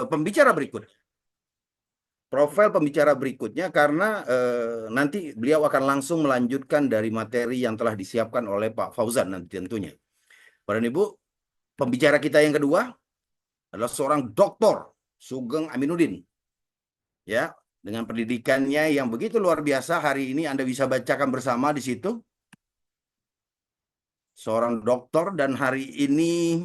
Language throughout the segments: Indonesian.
pembicara berikut. Profil pembicara berikutnya karena nanti beliau akan langsung melanjutkan dari materi yang telah disiapkan oleh Pak Fauzan nanti tentunya. Bapak dan Ibu, pembicara kita yang kedua adalah seorang Doktor Sugeng Aminuddin. Ya, dengan pendidikannya yang begitu luar biasa, hari ini Anda bisa bacakan bersama di situ. Seorang doktor dan hari ini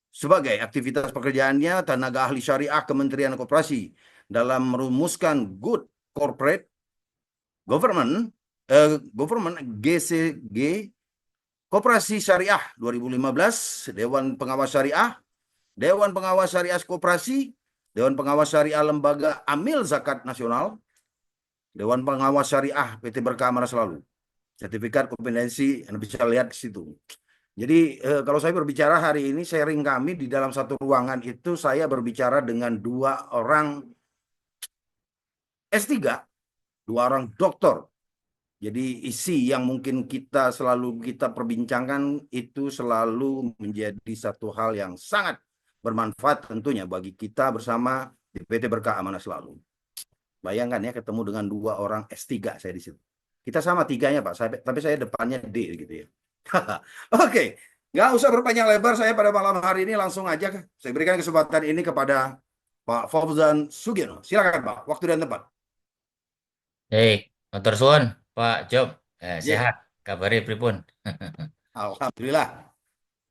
sebagai aktivitas pekerjaannya tenaga ahli syariah Kementerian Koperasi dalam merumuskan Good Corporate Government Government GCG Koperasi Syariah 2015, Dewan Pengawas Syariah, Dewan Pengawas Syariah Koperasi, Dewan Pengawas Syariah Lembaga Amil Zakat Nasional, Dewan Pengawas Syariah PT Berkah Amanah Selalu. Sertifikat kompetensi Anda bisa lihat di situ. Jadi kalau saya berbicara hari ini sharing kami di dalam satu ruangan itu saya berbicara dengan dua orang S3, dua orang doktor. Jadi isi yang mungkin kita perbincangkan itu selalu menjadi satu hal yang sangat bermanfaat tentunya bagi kita bersama di PT Berkah Amanah Selalu. Bayangkan ya ketemu dengan dua orang S3 saya di situ. Kita sama tiganya Pak, tapi saya depannya D gitu ya. Oke, nggak usah berpanjang lebar saya pada malam hari ini langsung aja saya berikan kesempatan ini kepada Pak Fauzan Sugiono. Silakan Pak, waktu dan tempat. Hei, Matur suwun, Pak Job. Ya, Sehat, kabarnya pripun? Alhamdulillah.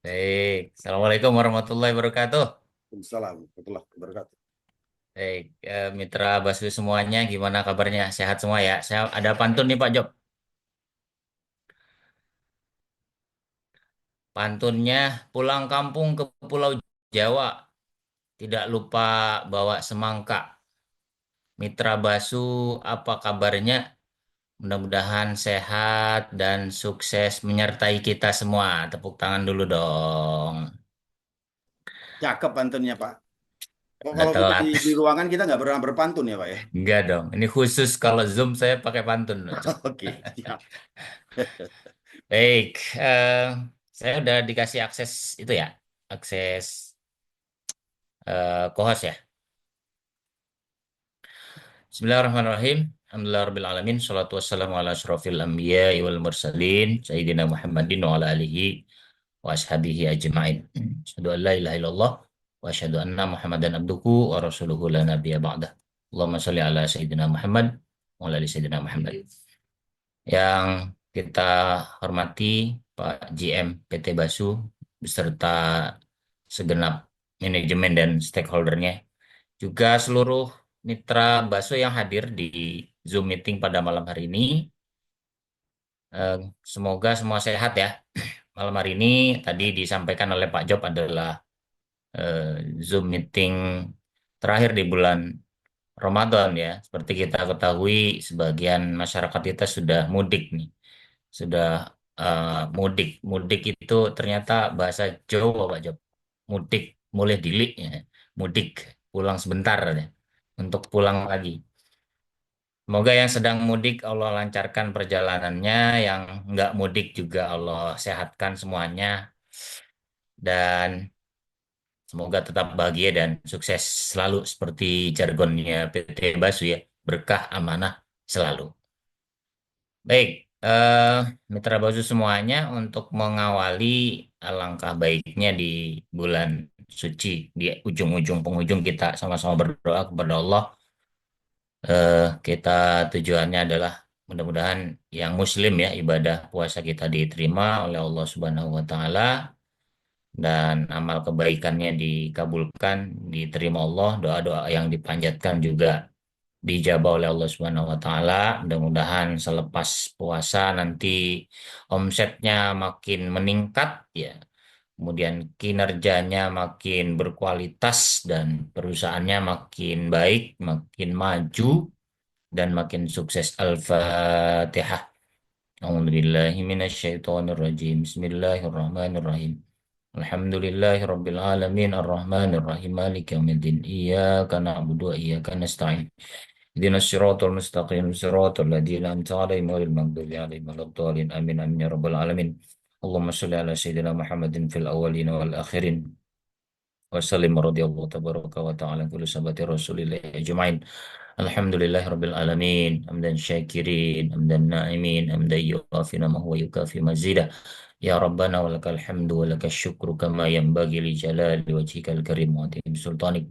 Baik, Assalamualaikum warahmatullahi wabarakatuh. Waalaikumsalam warahmatullahi wabarakatuh. Baik, mitra Basu semuanya, gimana kabarnya? Sehat semua ya? Saya ada pantun nih Pak Job. Pantunnya, pulang kampung ke Pulau Jawa, tidak lupa bawa semangka. Mitra Basu, apa kabarnya? Mudah-mudahan sehat dan sukses menyertai kita semua. Tepuk tangan dulu dong. Cakep pantunnya Pak. Kok Udah kalau kita telat. di ruangan kita nggak pernah berpantun ya Pak ya? Enggak dong. Ini khusus kalau Zoom saya pakai pantun loh, Cok. Oke, siap. Baik, saya udah dikasih akses itu ya, akses co-host ya. Bismillahirrahmanirrahim. Alhamdulillahirrahmanirrahim. Salatu wassalamu ala ashrafil anbiya wal mursalin. Sayyidina Muhammadin wa ala alihi wa ashabihi ajma'in. Asyhadu an la ilaha illallah wa asyhadu anna Muhammadan abduhu wa rasuluhu la nabiyya ba'dah. Allahumma sholli ala Sayyidina Muhammad wa ala ali Sayyidina Muhammad. Yang kita hormati Pak GM PT Basu beserta segenap manajemen dan stakeholdernya, juga seluruh mitra Basu yang hadir di Zoom meeting pada malam hari ini. Eh, Semoga semua sehat ya. Malam hari ini tadi disampaikan oleh Pak Job adalah eh, Zoom meeting terakhir di bulan Ramadan ya. Seperti kita ketahui, sebagian masyarakat kita sudah mudik nih. Sudah mudik. Mudik itu ternyata bahasa Jawa, Pak Job. Mudik, mulai dilik ya. Mudik, pulang sebentar ya. Untuk pulang lagi. Semoga yang sedang mudik Allah lancarkan perjalanannya, yang nggak mudik juga Allah sehatkan semuanya, dan semoga tetap bahagia dan sukses selalu seperti jargonnya PT Basu ya, berkah amanah selalu. Baik, Mitra Basu semuanya, untuk mengawali alangkah baiknya di bulan suci, di ujung-ujung penghujung kita sama-sama berdoa kepada Allah. Kita tujuannya adalah mudah-mudahan yang Muslim ya, ibadah puasa kita diterima oleh Allah Subhanahu wa Ta'ala, dan amal kebaikannya dikabulkan, diterima Allah, doa-doa yang dipanjatkan juga dijabah oleh Allah Subhanahu wa taala. Mudah-mudahan selepas puasa nanti omsetnya makin meningkat ya. Kemudian kinerjanya makin berkualitas dan perusahaannya makin baik, makin maju dan makin sukses. Al-Fatihah. A'udzubillahi minasyaitonirrajim. Bismillahirrahmanirrahim. Alhamdulillahi Rabbil Alamin Ar-Rahmanir Rahim Maliki Yawmiddin Iyyaka na'budu wa iyyaka nasta'in Ihdinas siratal mustaqim siratal ladzina an'amta 'alaihim ghairil maghdubi 'alaihim waladdallin Amin amin ya rabbal alamin Allahumma shalli ala sayyidina Muhammadin fil awwalin wal akhirin وسلم رضي الله تبارك وتعالى عن كل صحابة رسول الله أجمعين. الحمد لله رب العالمين، حمدا شاكرين حمدا نائمين حمدا يوافي نعمه ويكافي مزيدا. يا ربنا ولك الحمد ولك الشكر كما ينبغي لجلال وجهك الكريم وعظيم سلطانك.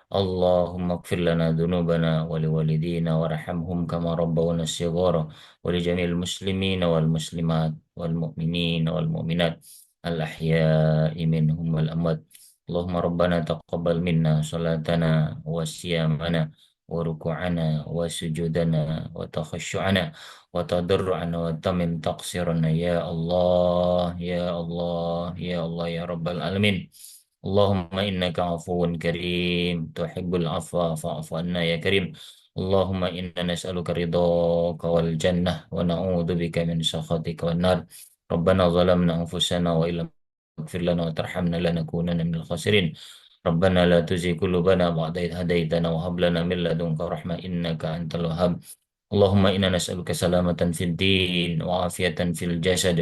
اللهم اغفر لنا ذنوبنا ولوالدينا وارحمهم كما ربونا صغارا، ولجميع المسلمين والمسلمات والمؤمنين والمؤمنات الأحياء منهم والأموات. اللهم ربنا تقبل منا صلاتنا وصيامنا وركوعنا وسجودنا وتخشعنا وتضرعنا وتمم تقصيرنا يا الله يا الله يا الله يا رب العالمين. اللهم إنك عفو كريم تحب العفو فاعف عنا يا كريم. اللهم إنا نسألك رضاك والجنة ونعوذ بك من سخطك والنار. ربنا ظلمنا أنفسنا وإن لم تغفر لنا وترحمنا لنكونن من الخاسرين. ربنا لا تزغ قلوبنا بعد إذ هديتنا وهب لنا من لدنك رحمة إنك أنت الوهاب. اللهم إنا نسألك سلامة في الدين وعافية في الجسد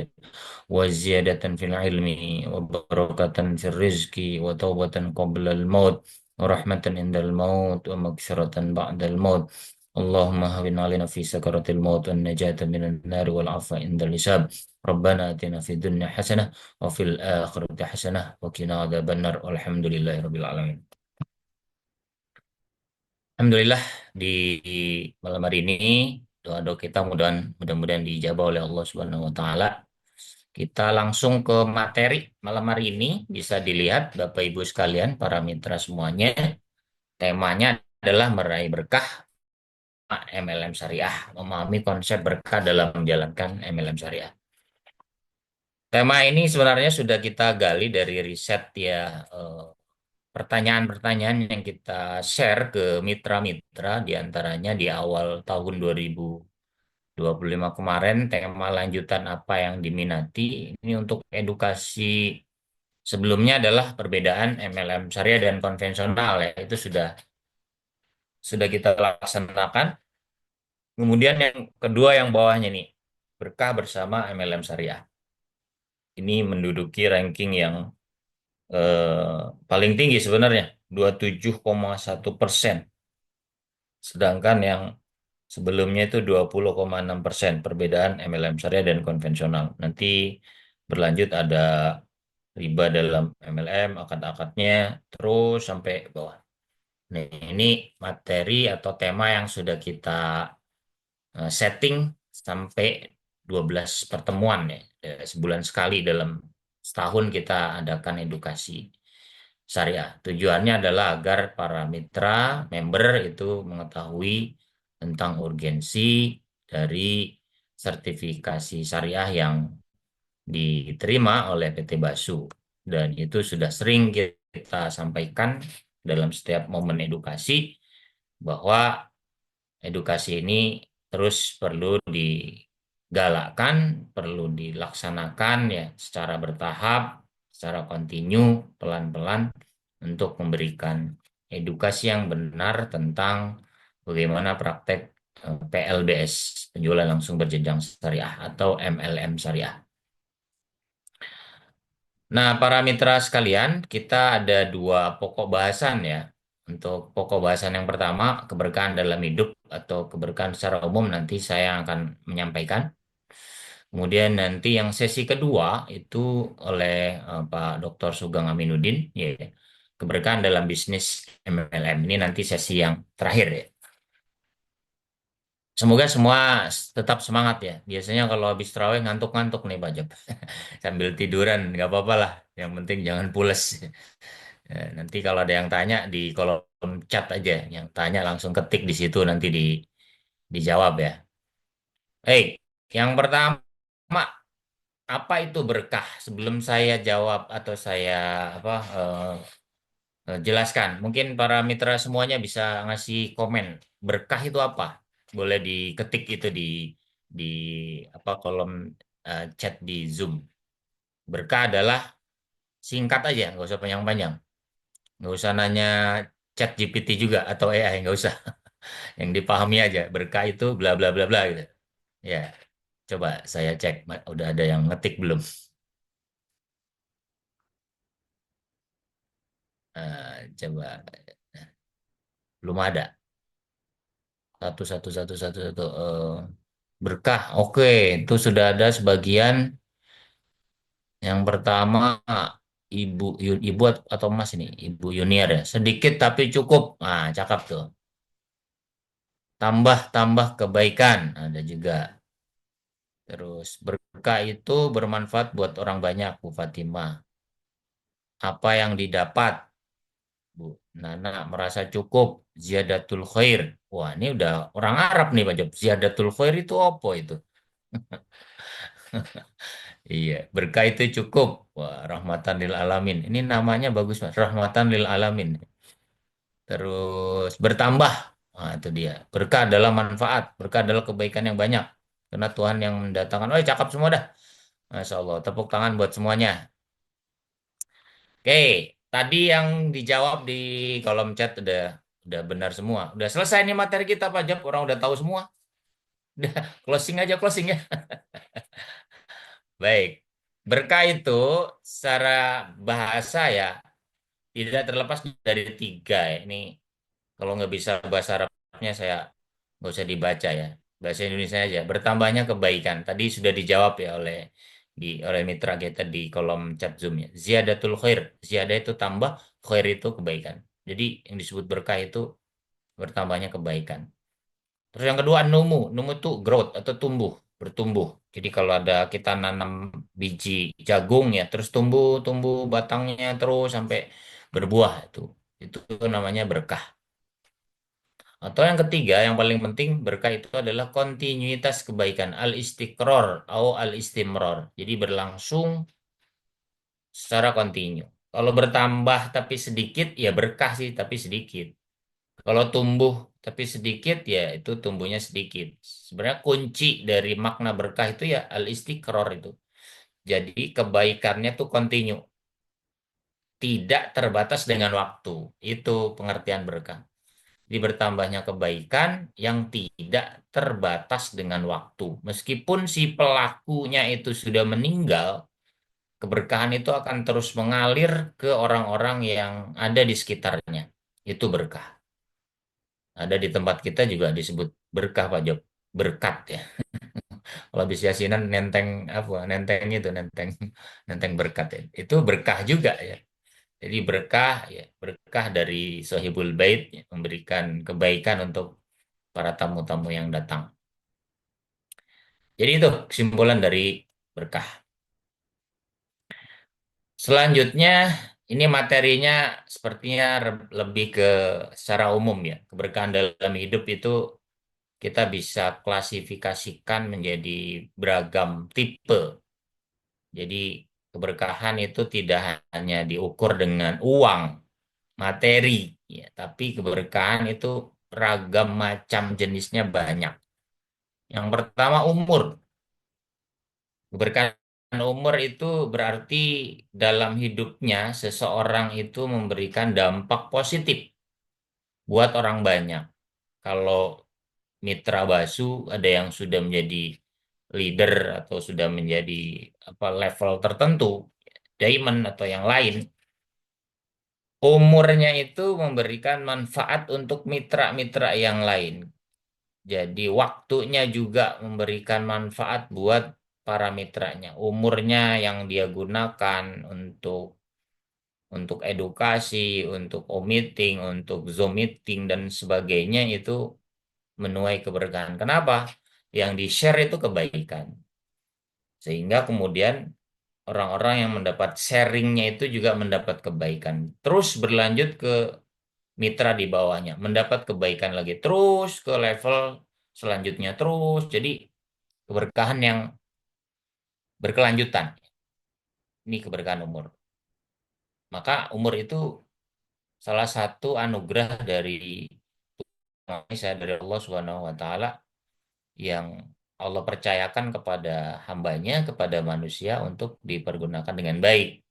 وزيادة في العلم وبركة في الرزق وتوبة قبل الموت ورحمة عند الموت ومغفرة بعد الموت. اللهم هون علينا في سكرة الموت والنجاة من النار والعفو عند الحساب. ربنا آتنا في الدنيا حسنة وفي الآخرة حسنة وقنا عذاب النار والحمد لله رب العالمين. Alhamdulillah di malam hari ini doa-doa kita mudah-mudahan dijabah oleh Allah Subhanahu wa taala. Kita langsung ke materi malam hari ini. Bisa dilihat Bapak Ibu sekalian, para mitra semuanya. Temanya adalah meraih berkah MLM Syariah, memahami konsep berkah dalam menjalankan MLM Syariah. Tema ini sebenarnya sudah kita gali dari riset ya, pertanyaan-pertanyaan yang kita share ke mitra-mitra, diantaranya di awal tahun 2025 kemarin, tema lanjutan apa yang diminati. Ini untuk edukasi. Sebelumnya adalah perbedaan MLM syariah dan konvensional ya, itu sudah kita laksanakan. Kemudian yang kedua yang bawahnya nih, berkah bersama MLM syariah. Ini menduduki ranking yang paling tinggi sebenarnya, 27,1%. Sedangkan yang sebelumnya itu 20,6% perbedaan MLM syariah dan konvensional. Nanti berlanjut ada riba dalam MLM, akad-akadnya, terus sampai bawah. Nah, ini materi atau tema yang sudah kita setting sampai 12 pertemuan ya. Sebulan sekali dalam setahun kita adakan edukasi syariah. Tujuannya adalah agar para mitra, member itu mengetahui tentang urgensi dari sertifikasi syariah yang diterima oleh PT Basu. Dan itu sudah sering kita sampaikan dalam setiap momen edukasi bahwa edukasi ini terus perlu digalakkan, perlu dilaksanakan ya secara bertahap, secara kontinu, pelan-pelan untuk memberikan edukasi yang benar tentang bagaimana praktek PLBS, penjualan langsung berjenjang syariah atau MLM syariah. Nah, para mitra sekalian, kita ada dua pokok bahasan ya. Untuk pokok bahasan yang pertama, keberkahan dalam hidup atau keberkahan secara umum nanti saya akan menyampaikan. Kemudian nanti yang sesi kedua itu oleh Pak Dr. Sugeng Aminuddin, ya, ya. Keberkahan dalam bisnis MLM. Ini nanti sesi yang terakhir ya. Semoga semua tetap semangat ya. Biasanya kalau habis terawih ngantuk-ngantuk nih Pak Jab. Sambil tiduran, nggak apa-apa lah. Yang penting jangan pules. Nanti kalau ada yang tanya di kolom chat aja, yang tanya langsung ketik di situ nanti dijawab ya. Baik, yang pertama apa itu berkah? Sebelum saya jawab atau saya apa jelaskan, mungkin para mitra semuanya bisa ngasih komen. Berkah itu apa? Boleh diketik itu di apa kolom chat di Zoom. Berkah adalah singkat aja, nggak usah panjang-panjang. Nggak usah nanya chat GPT juga atau AI, nggak usah. Yang dipahami aja. Berkah itu bla bla bla bla gitu. Ya, coba saya cek. Udah ada yang ngetik belum? Coba belum ada. Satu. Berkah. Oke, itu sudah ada sebagian. Yang pertama, ibu atau mas ini, ibu Yuniar ya. Sedikit tapi cukup. Nah, cakep tuh. Tambah kebaikan. Ada juga. Terus berkah itu bermanfaat buat orang banyak, Bu Fatimah. Apa yang didapat, Bu Nana merasa cukup. Ziyadatul khair. Wah, ini udah orang Arab nih, Pak Job. Ziyadatul khair itu apa itu? Iya, berkah itu cukup. Wah, rahmatan lil alamin. Ini namanya bagus, Mas. Rahmatan lil alamin. Terus bertambah. Nah, itu dia. Berkah adalah manfaat. Berkah adalah kebaikan yang banyak. Karena Tuhan yang mendatangkan. Oh, cakep semua dah. Masya Allah. Tepuk tangan buat semuanya. Oke, tadi yang dijawab di kolom chat udah benar semua. Udah selesai nih materi kita, Pak Jab. Orang udah tahu semua. Udah closing aja closing ya. Baik. Berkah itu secara bahasa ya tidak terlepas dari tiga ya. Ini kalau nggak bisa bahasa Arabnya saya nggak usah dibaca ya. Bahasa Indonesia aja. Bertambahnya kebaikan. Tadi sudah dijawab ya oleh mitra kita di kolom chat Zoom ya. Ziyadatul khair. Ziyadah itu tambah, khair itu kebaikan. Jadi yang disebut berkah itu bertambahnya kebaikan. Terus yang kedua numu. Numu itu growth atau tumbuh, bertumbuh. Jadi kalau ada kita nanam biji jagung ya, terus tumbuh, tumbuh batangnya terus sampai berbuah itu namanya berkah. Atau yang ketiga, yang paling penting berkah itu adalah kontinuitas kebaikan, al-istiqror atau al-istimror. Jadi berlangsung secara kontinu. Kalau bertambah tapi sedikit, ya berkah sih tapi sedikit. Kalau tumbuh tapi sedikit, ya itu tumbuhnya sedikit. Sebenarnya kunci dari makna berkah itu ya al-istiqror itu. Jadi kebaikannya tuh kontinu, tidak terbatas dengan waktu. Itu pengertian berkah. Di bertambahnya kebaikan yang tidak terbatas dengan waktu. Meskipun si pelakunya itu sudah meninggal, keberkahan itu akan terus mengalir ke orang-orang yang ada di sekitarnya. Itu berkah. Ada di tempat kita juga disebut berkah, Pak Job. Berkat ya. Kalau habis yasinan nenteng apa? Nenteng itu, nenteng nenteng berkat ya. Itu berkah juga ya. Jadi berkah ya, berkah dari Sohibul Bait ya, memberikan kebaikan untuk para tamu-tamu yang datang. Jadi itu kesimpulan dari berkah. Selanjutnya, ini materinya sepertinya lebih ke secara umum ya. Keberkahan dalam hidup itu kita bisa klasifikasikan menjadi beragam tipe. Jadi keberkahan itu tidak hanya diukur dengan uang, materi, ya, tapi keberkahan itu ragam macam jenisnya banyak. Yang pertama umur. Keberkahan umur itu berarti dalam hidupnya seseorang itu memberikan dampak positif buat orang banyak. Kalau mitra Basu ada yang sudah menjadi leader atau sudah menjadi apa level tertentu, diamond atau yang lain, umurnya itu memberikan manfaat untuk mitra-mitra yang lain. Jadi waktunya juga memberikan manfaat buat para mitranya. Umurnya yang dia gunakan untuk edukasi, untuk meeting, untuk Zoom meeting dan sebagainya itu menuai keberkahan. Kenapa? Yang di-share itu kebaikan. Sehingga kemudian orang-orang yang mendapat sharingnya itu juga mendapat kebaikan. Terus berlanjut ke mitra di bawahnya, mendapat kebaikan lagi. Terus ke level selanjutnya terus. Jadi keberkahan yang berkelanjutan. Ini keberkahan umur. Maka umur itu salah satu anugerah dari saya dari Allah Subhanahu wa taala yang Allah percayakan kepada hambanya, kepada manusia untuk dipergunakan dengan baik.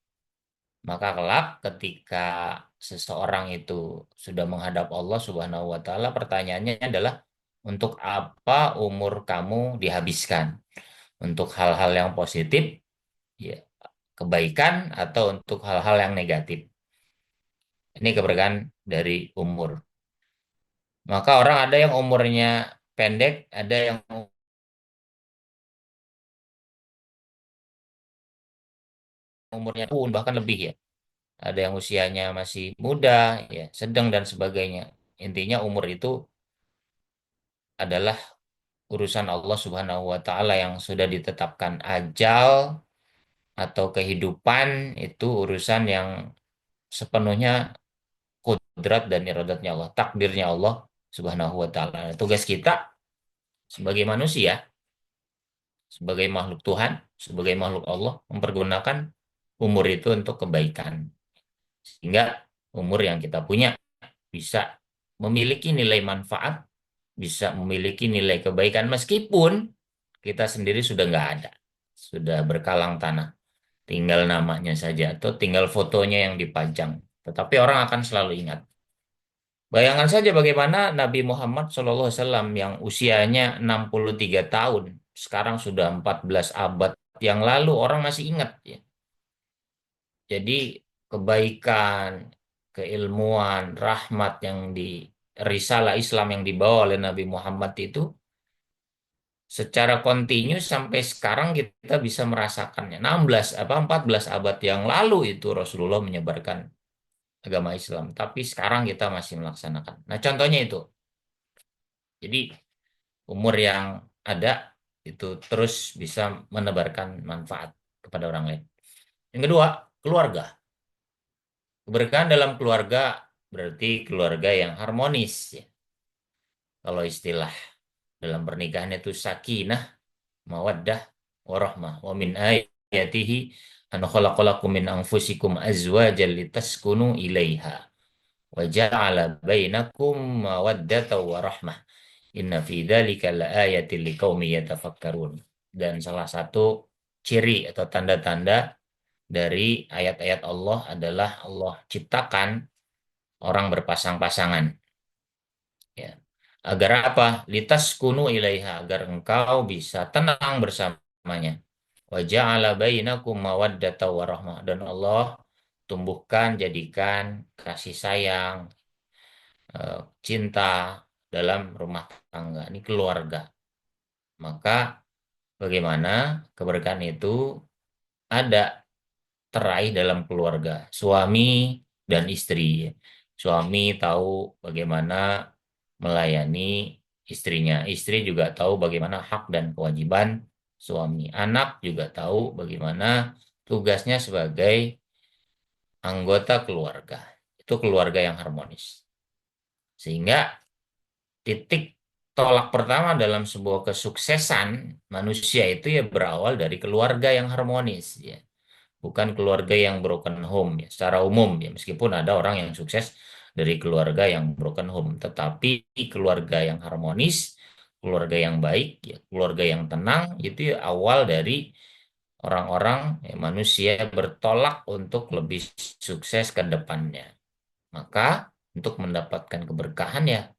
Maka kelak ketika seseorang itu sudah menghadap Allah Subhanahu wa taala, pertanyaannya adalah untuk apa umur kamu dihabiskan? Untuk hal-hal yang positif, ya, kebaikan atau untuk hal-hal yang negatif. Ini keberkahan dari umur. Maka orang ada yang umurnya pendek, ada yang umurnya pun bahkan lebih ya. Ada yang usianya masih muda, ya, sedang dan sebagainya. Intinya umur itu adalah urusan Allah Subhanahu wa taala yang sudah ditetapkan. Ajal atau kehidupan itu urusan yang sepenuhnya kudrat dan iradatnya Allah, takdirnya Allah Subhanahu wa taala. Tugas kita sebagai manusia, sebagai makhluk Tuhan, sebagai makhluk Allah mempergunakan umur itu untuk kebaikan. Sehingga umur yang kita punya bisa memiliki nilai manfaat, bisa memiliki nilai kebaikan meskipun kita sendiri sudah nggak ada, sudah berkalang tanah, tinggal namanya saja atau tinggal fotonya yang dipajang. Tetapi orang akan selalu ingat. Bayangkan saja bagaimana Nabi Muhammad SAW yang usianya 63 tahun, sekarang sudah 14 abad yang lalu orang masih ingat ya. Jadi kebaikan, keilmuan, rahmat yang di risalah Islam yang dibawa oleh Nabi Muhammad itu secara kontinu sampai sekarang kita bisa merasakannya. 16 apa 14 abad yang lalu itu Rasulullah menyebarkan agama Islam, tapi sekarang kita masih melaksanakan. Nah, contohnya itu. Jadi umur yang ada itu terus bisa menebarkan manfaat kepada orang lain. Yang kedua, keluarga. Keberkahan dalam keluarga berarti keluarga yang harmonis ya. Kalau istilah dalam pernikahan itu sakinah, mawaddah, warahmah. Wa min ayatihi an khalaqalakum min anfusikum azwajan litaskunu ilaiha wa ja'ala bainakum mawaddatan wa rahmah. Inna fi dzalika laayatin liqaumin yatafakkarun. Dan salah satu ciri atau tanda-tanda dari ayat-ayat Allah adalah Allah ciptakan orang berpasang-pasangan. Ya. Agar apa? Litas kunu ilaiha, agar engkau bisa tenang bersamanya. Wa ja'ala bainakum mawaddata wa rahmah. Dan Allah tumbuhkan, jadikan kasih sayang, cinta dalam rumah tangga. Ini keluarga. Maka bagaimana keberkahan itu ada teraih dalam keluarga, suami dan istri. Suami tahu bagaimana melayani istrinya, istri juga tahu bagaimana hak dan kewajiban suami, anak juga tahu bagaimana tugasnya sebagai anggota keluarga. Itu keluarga yang harmonis. Sehingga titik tolak pertama dalam sebuah kesuksesan manusia itu ya berawal dari keluarga yang harmonis ya, bukan keluarga yang broken home ya, secara umum ya, meskipun ada orang yang sukses dari keluarga yang broken home, tetapi keluarga yang harmonis, keluarga yang baik ya, keluarga yang tenang itu ya awal dari orang-orang ya, manusia bertolak untuk lebih sukses ke depannya. Maka untuk mendapatkan keberkahan ya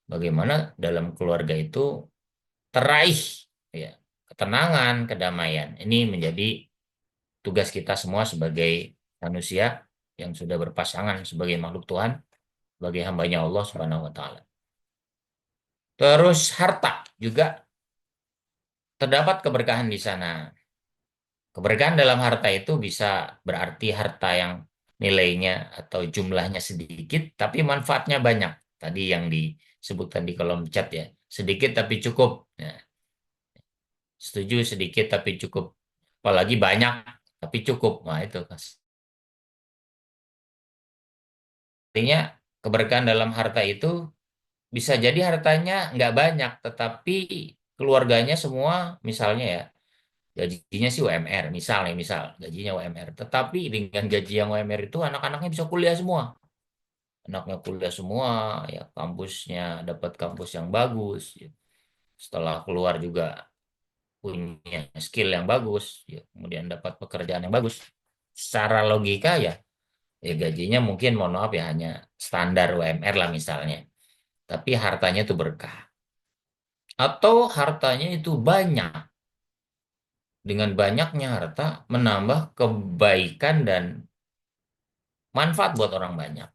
bagaimana dalam keluarga itu teraih ya ketenangan, kedamaian. Ini menjadi tugas kita semua sebagai manusia yang sudah berpasangan sebagai makhluk Tuhan, sebagai hambanya Allah Subhanahu wa taala. Terus harta juga terdapat keberkahan di sana. Keberkahan dalam harta itu bisa berarti harta yang nilainya atau jumlahnya sedikit tapi manfaatnya banyak. Tadi yang disebutkan di kolom chat ya, sedikit tapi cukup. Nah, setuju sedikit tapi cukup. Apalagi banyak tapi cukup. Nah, itu artinya keberkahan dalam harta itu bisa jadi hartanya nggak banyak, tetapi keluarganya semua, misalnya ya, gajinya sih UMR, misalnya, misal gajinya UMR, tetapi dengan gaji yang UMR itu anak-anaknya bisa kuliah semua. Anaknya kuliah semua, ya kampusnya dapat kampus yang bagus, ya. Setelah keluar juga punya skill yang bagus, ya. Kemudian dapat pekerjaan yang bagus. Secara logika ya, ya gajinya mungkin mohon maaf ya hanya standar UMR lah misalnya. Tapi hartanya itu berkah. Atau hartanya itu banyak. Dengan banyaknya harta menambah kebaikan dan manfaat buat orang banyak.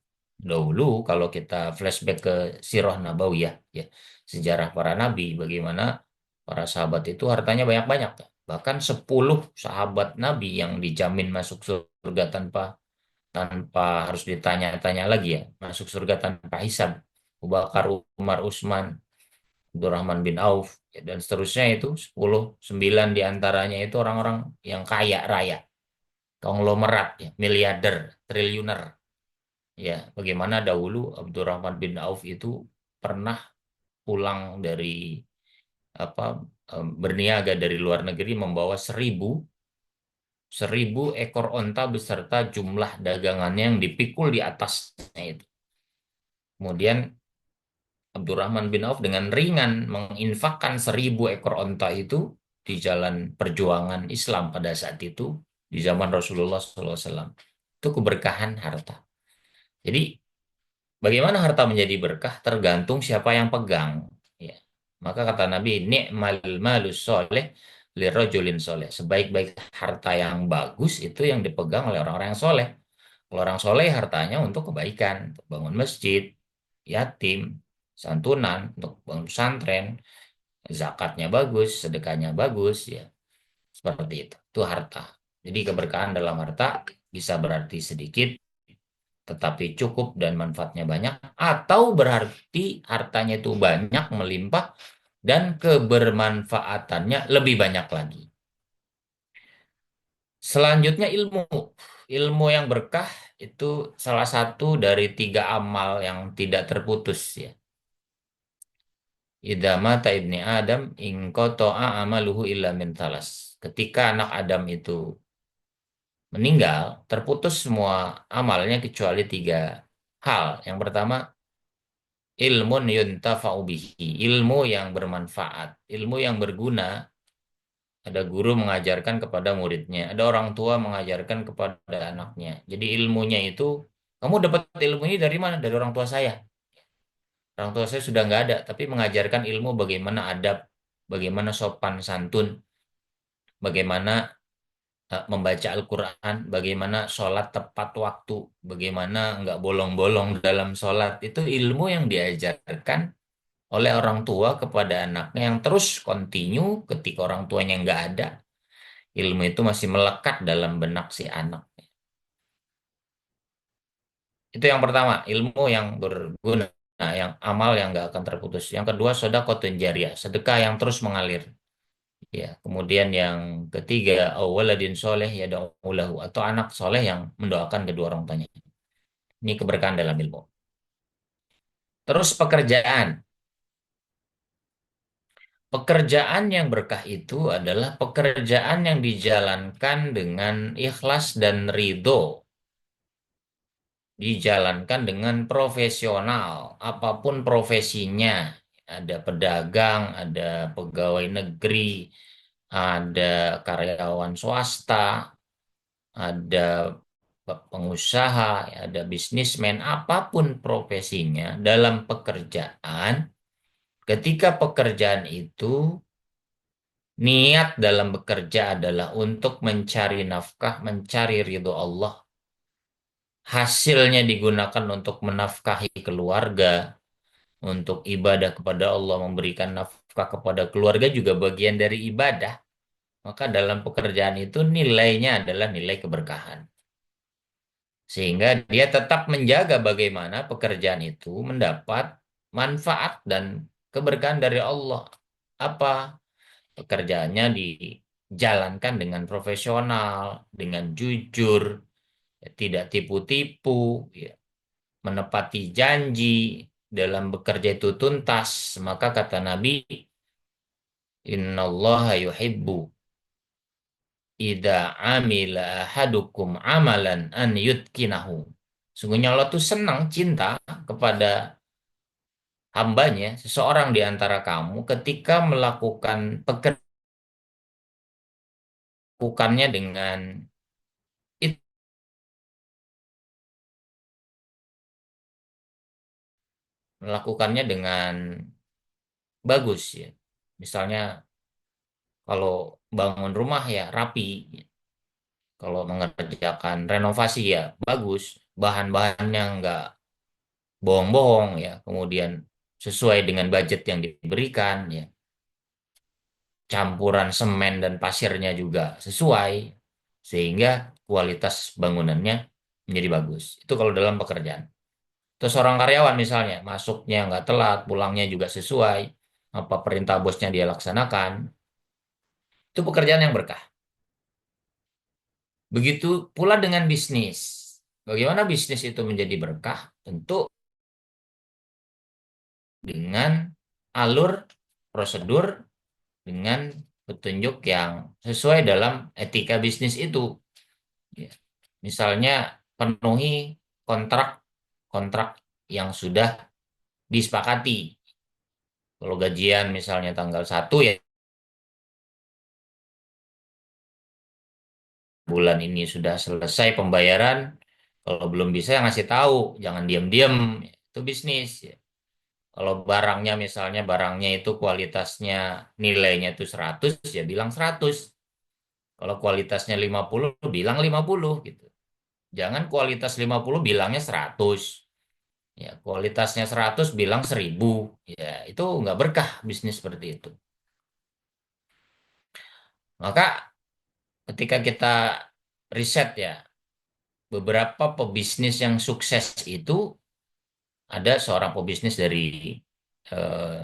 dahulu kalau kita flashback ke Sirah Nabawiyah, ya, sejarah para nabi, bagaimana para sahabat itu hartanya banyak-banyak. Bahkan 10 sahabat nabi yang dijamin masuk surga tanpa tanpa harus ditanya-tanya lagi, ya, masuk surga tanpa hisab. Abu Bakar, Umar, Utsman, Abdurrahman bin Auf, ya, dan seterusnya itu 10, 9 diantaranya itu orang-orang yang kaya raya, konglomerat, ya, miliarder, triliuner. Ya, bagaimana dahulu Abdurrahman bin Auf itu pernah pulang dari apa berniaga dari luar negeri membawa 1.000 ekor onta beserta jumlah dagangannya yang dipikul di atasnya itu. Kemudian Abdurrahman bin Auf dengan ringan menginfakkan 1.000 ekor onta itu di jalan perjuangan Islam pada saat itu di zaman Rasulullah SAW. Itu keberkahan harta. Jadi bagaimana harta menjadi berkah tergantung siapa yang pegang. Ya. Maka kata Nabi, ni'mal malus soleh lirojulin soleh. Sebaik-baik harta yang bagus itu yang dipegang oleh orang-orang yang soleh. Kalau orang soleh hartanya untuk kebaikan, untuk bangun masjid, yatim, santunan, untuk bangun pesantren, zakatnya bagus, sedekahnya bagus, ya seperti itu. Itu harta. Jadi keberkahan dalam harta bisa berarti sedikit, tetapi cukup dan manfaatnya banyak, atau berarti hartanya itu banyak, melimpah, dan kebermanfaatannya lebih banyak lagi. Selanjutnya ilmu. Ilmu yang berkah itu salah satu dari 3 amal yang tidak terputus, ya. Idza mata ibni Adam in qata'a amaluhu illa min talas. Ketika anak Adam itu meninggal, terputus semua amalnya kecuali 3 hal. Yang pertama, ilmun yuntafa'u bihi, ilmu yang bermanfaat, ilmu yang berguna. Ada guru mengajarkan kepada muridnya, ada orang tua mengajarkan kepada anaknya. Jadi ilmunya itu, kamu dapat ilmu ini dari mana? Dari orang tua saya. Orang tua saya sudah nggak ada, tapi mengajarkan ilmu bagaimana adab, bagaimana sopan santun, bagaimana membaca Al-Quran, bagaimana sholat tepat waktu, bagaimana nggak bolong-bolong dalam sholat. Itu ilmu yang diajarkan oleh orang tua kepada anaknya yang terus continue ketika orang tuanya nggak ada. Ilmu itu masih melekat dalam benak si anak. Itu yang pertama, ilmu yang berguna, yang amal yang nggak akan terputus. Yang kedua, sedekahun jariyah, sedekah yang terus mengalir. Ya, kemudian yang ketiga, awaladin soleh ya lahu, atau anak soleh yang mendoakan kedua orang tuanya. Ini keberkahan dalam ilmu. Terus pekerjaan. Pekerjaan yang berkah itu adalah pekerjaan yang dijalankan dengan ikhlas dan ridho, dijalankan dengan profesional, apapun profesinya. Ada pedagang, ada pegawai negeri, ada karyawan swasta, ada pengusaha, ada bisnismen, apapun profesinya dalam pekerjaan. Ketika pekerjaan itu niat dalam bekerja adalah untuk mencari nafkah, mencari ridho Allah, hasilnya digunakan untuk menafkahi keluarga, untuk ibadah kepada Allah, memberikan nafkah kepada keluarga juga bagian dari ibadah. Maka dalam pekerjaan itu nilainya adalah nilai keberkahan. Sehingga dia tetap menjaga bagaimana pekerjaan itu mendapat manfaat dan keberkahan dari Allah. Apa? Pekerjaannya dijalankan dengan profesional, dengan jujur, tidak tipu-tipu, ya, menepati janji, dalam bekerja itu tuntas. Maka kata Nabi, Innallaha yuhibbu idza amila ahadukum amalan an yutkinahu. Sungguhnya Allah tuh senang, cinta kepada hambanya, seseorang di antara kamu ketika melakukan pekerjaannya dengan itu, melakukannya dengan bagus, ya. Misalnya kalau bangun rumah ya rapi, kalau mengerjakan renovasi ya bagus, bahan-bahannya bohong-bohong ya, kemudian sesuai dengan budget yang diberikan ya, campuran semen dan pasirnya juga sesuai sehingga kualitas bangunannya menjadi bagus. Itu kalau dalam pekerjaan. Terus seorang karyawan misalnya masuknya nggak telat, pulangnya juga sesuai apa perintah bosnya dia laksanakan, itu pekerjaan yang berkah. Begitu pula dengan bisnis. Bagaimana bisnis itu menjadi berkah? Tentu dengan alur prosedur, dengan petunjuk yang sesuai dalam etika bisnis itu. Ya. Misalnya penuhi kontrak-kontrak yang sudah disepakati. Kalau gajian misalnya tanggal 1 ya bulan ini sudah selesai pembayaran. Kalau belum bisa ya ngasih tahu, jangan diam-diam. Itu bisnis. Ya. Kalau barangnya misalnya barangnya itu kualitasnya nilainya itu 100 ya bilang 100. Kalau kualitasnya 50 bilang 50 gitu. Jangan kualitas 50 bilangnya 100. Ya, kualitasnya 100 bilang 1000. Ya, itu nggak berkah bisnis seperti itu. Maka ketika kita riset ya, beberapa pebisnis yang sukses itu ada seorang pebisnis dari eh,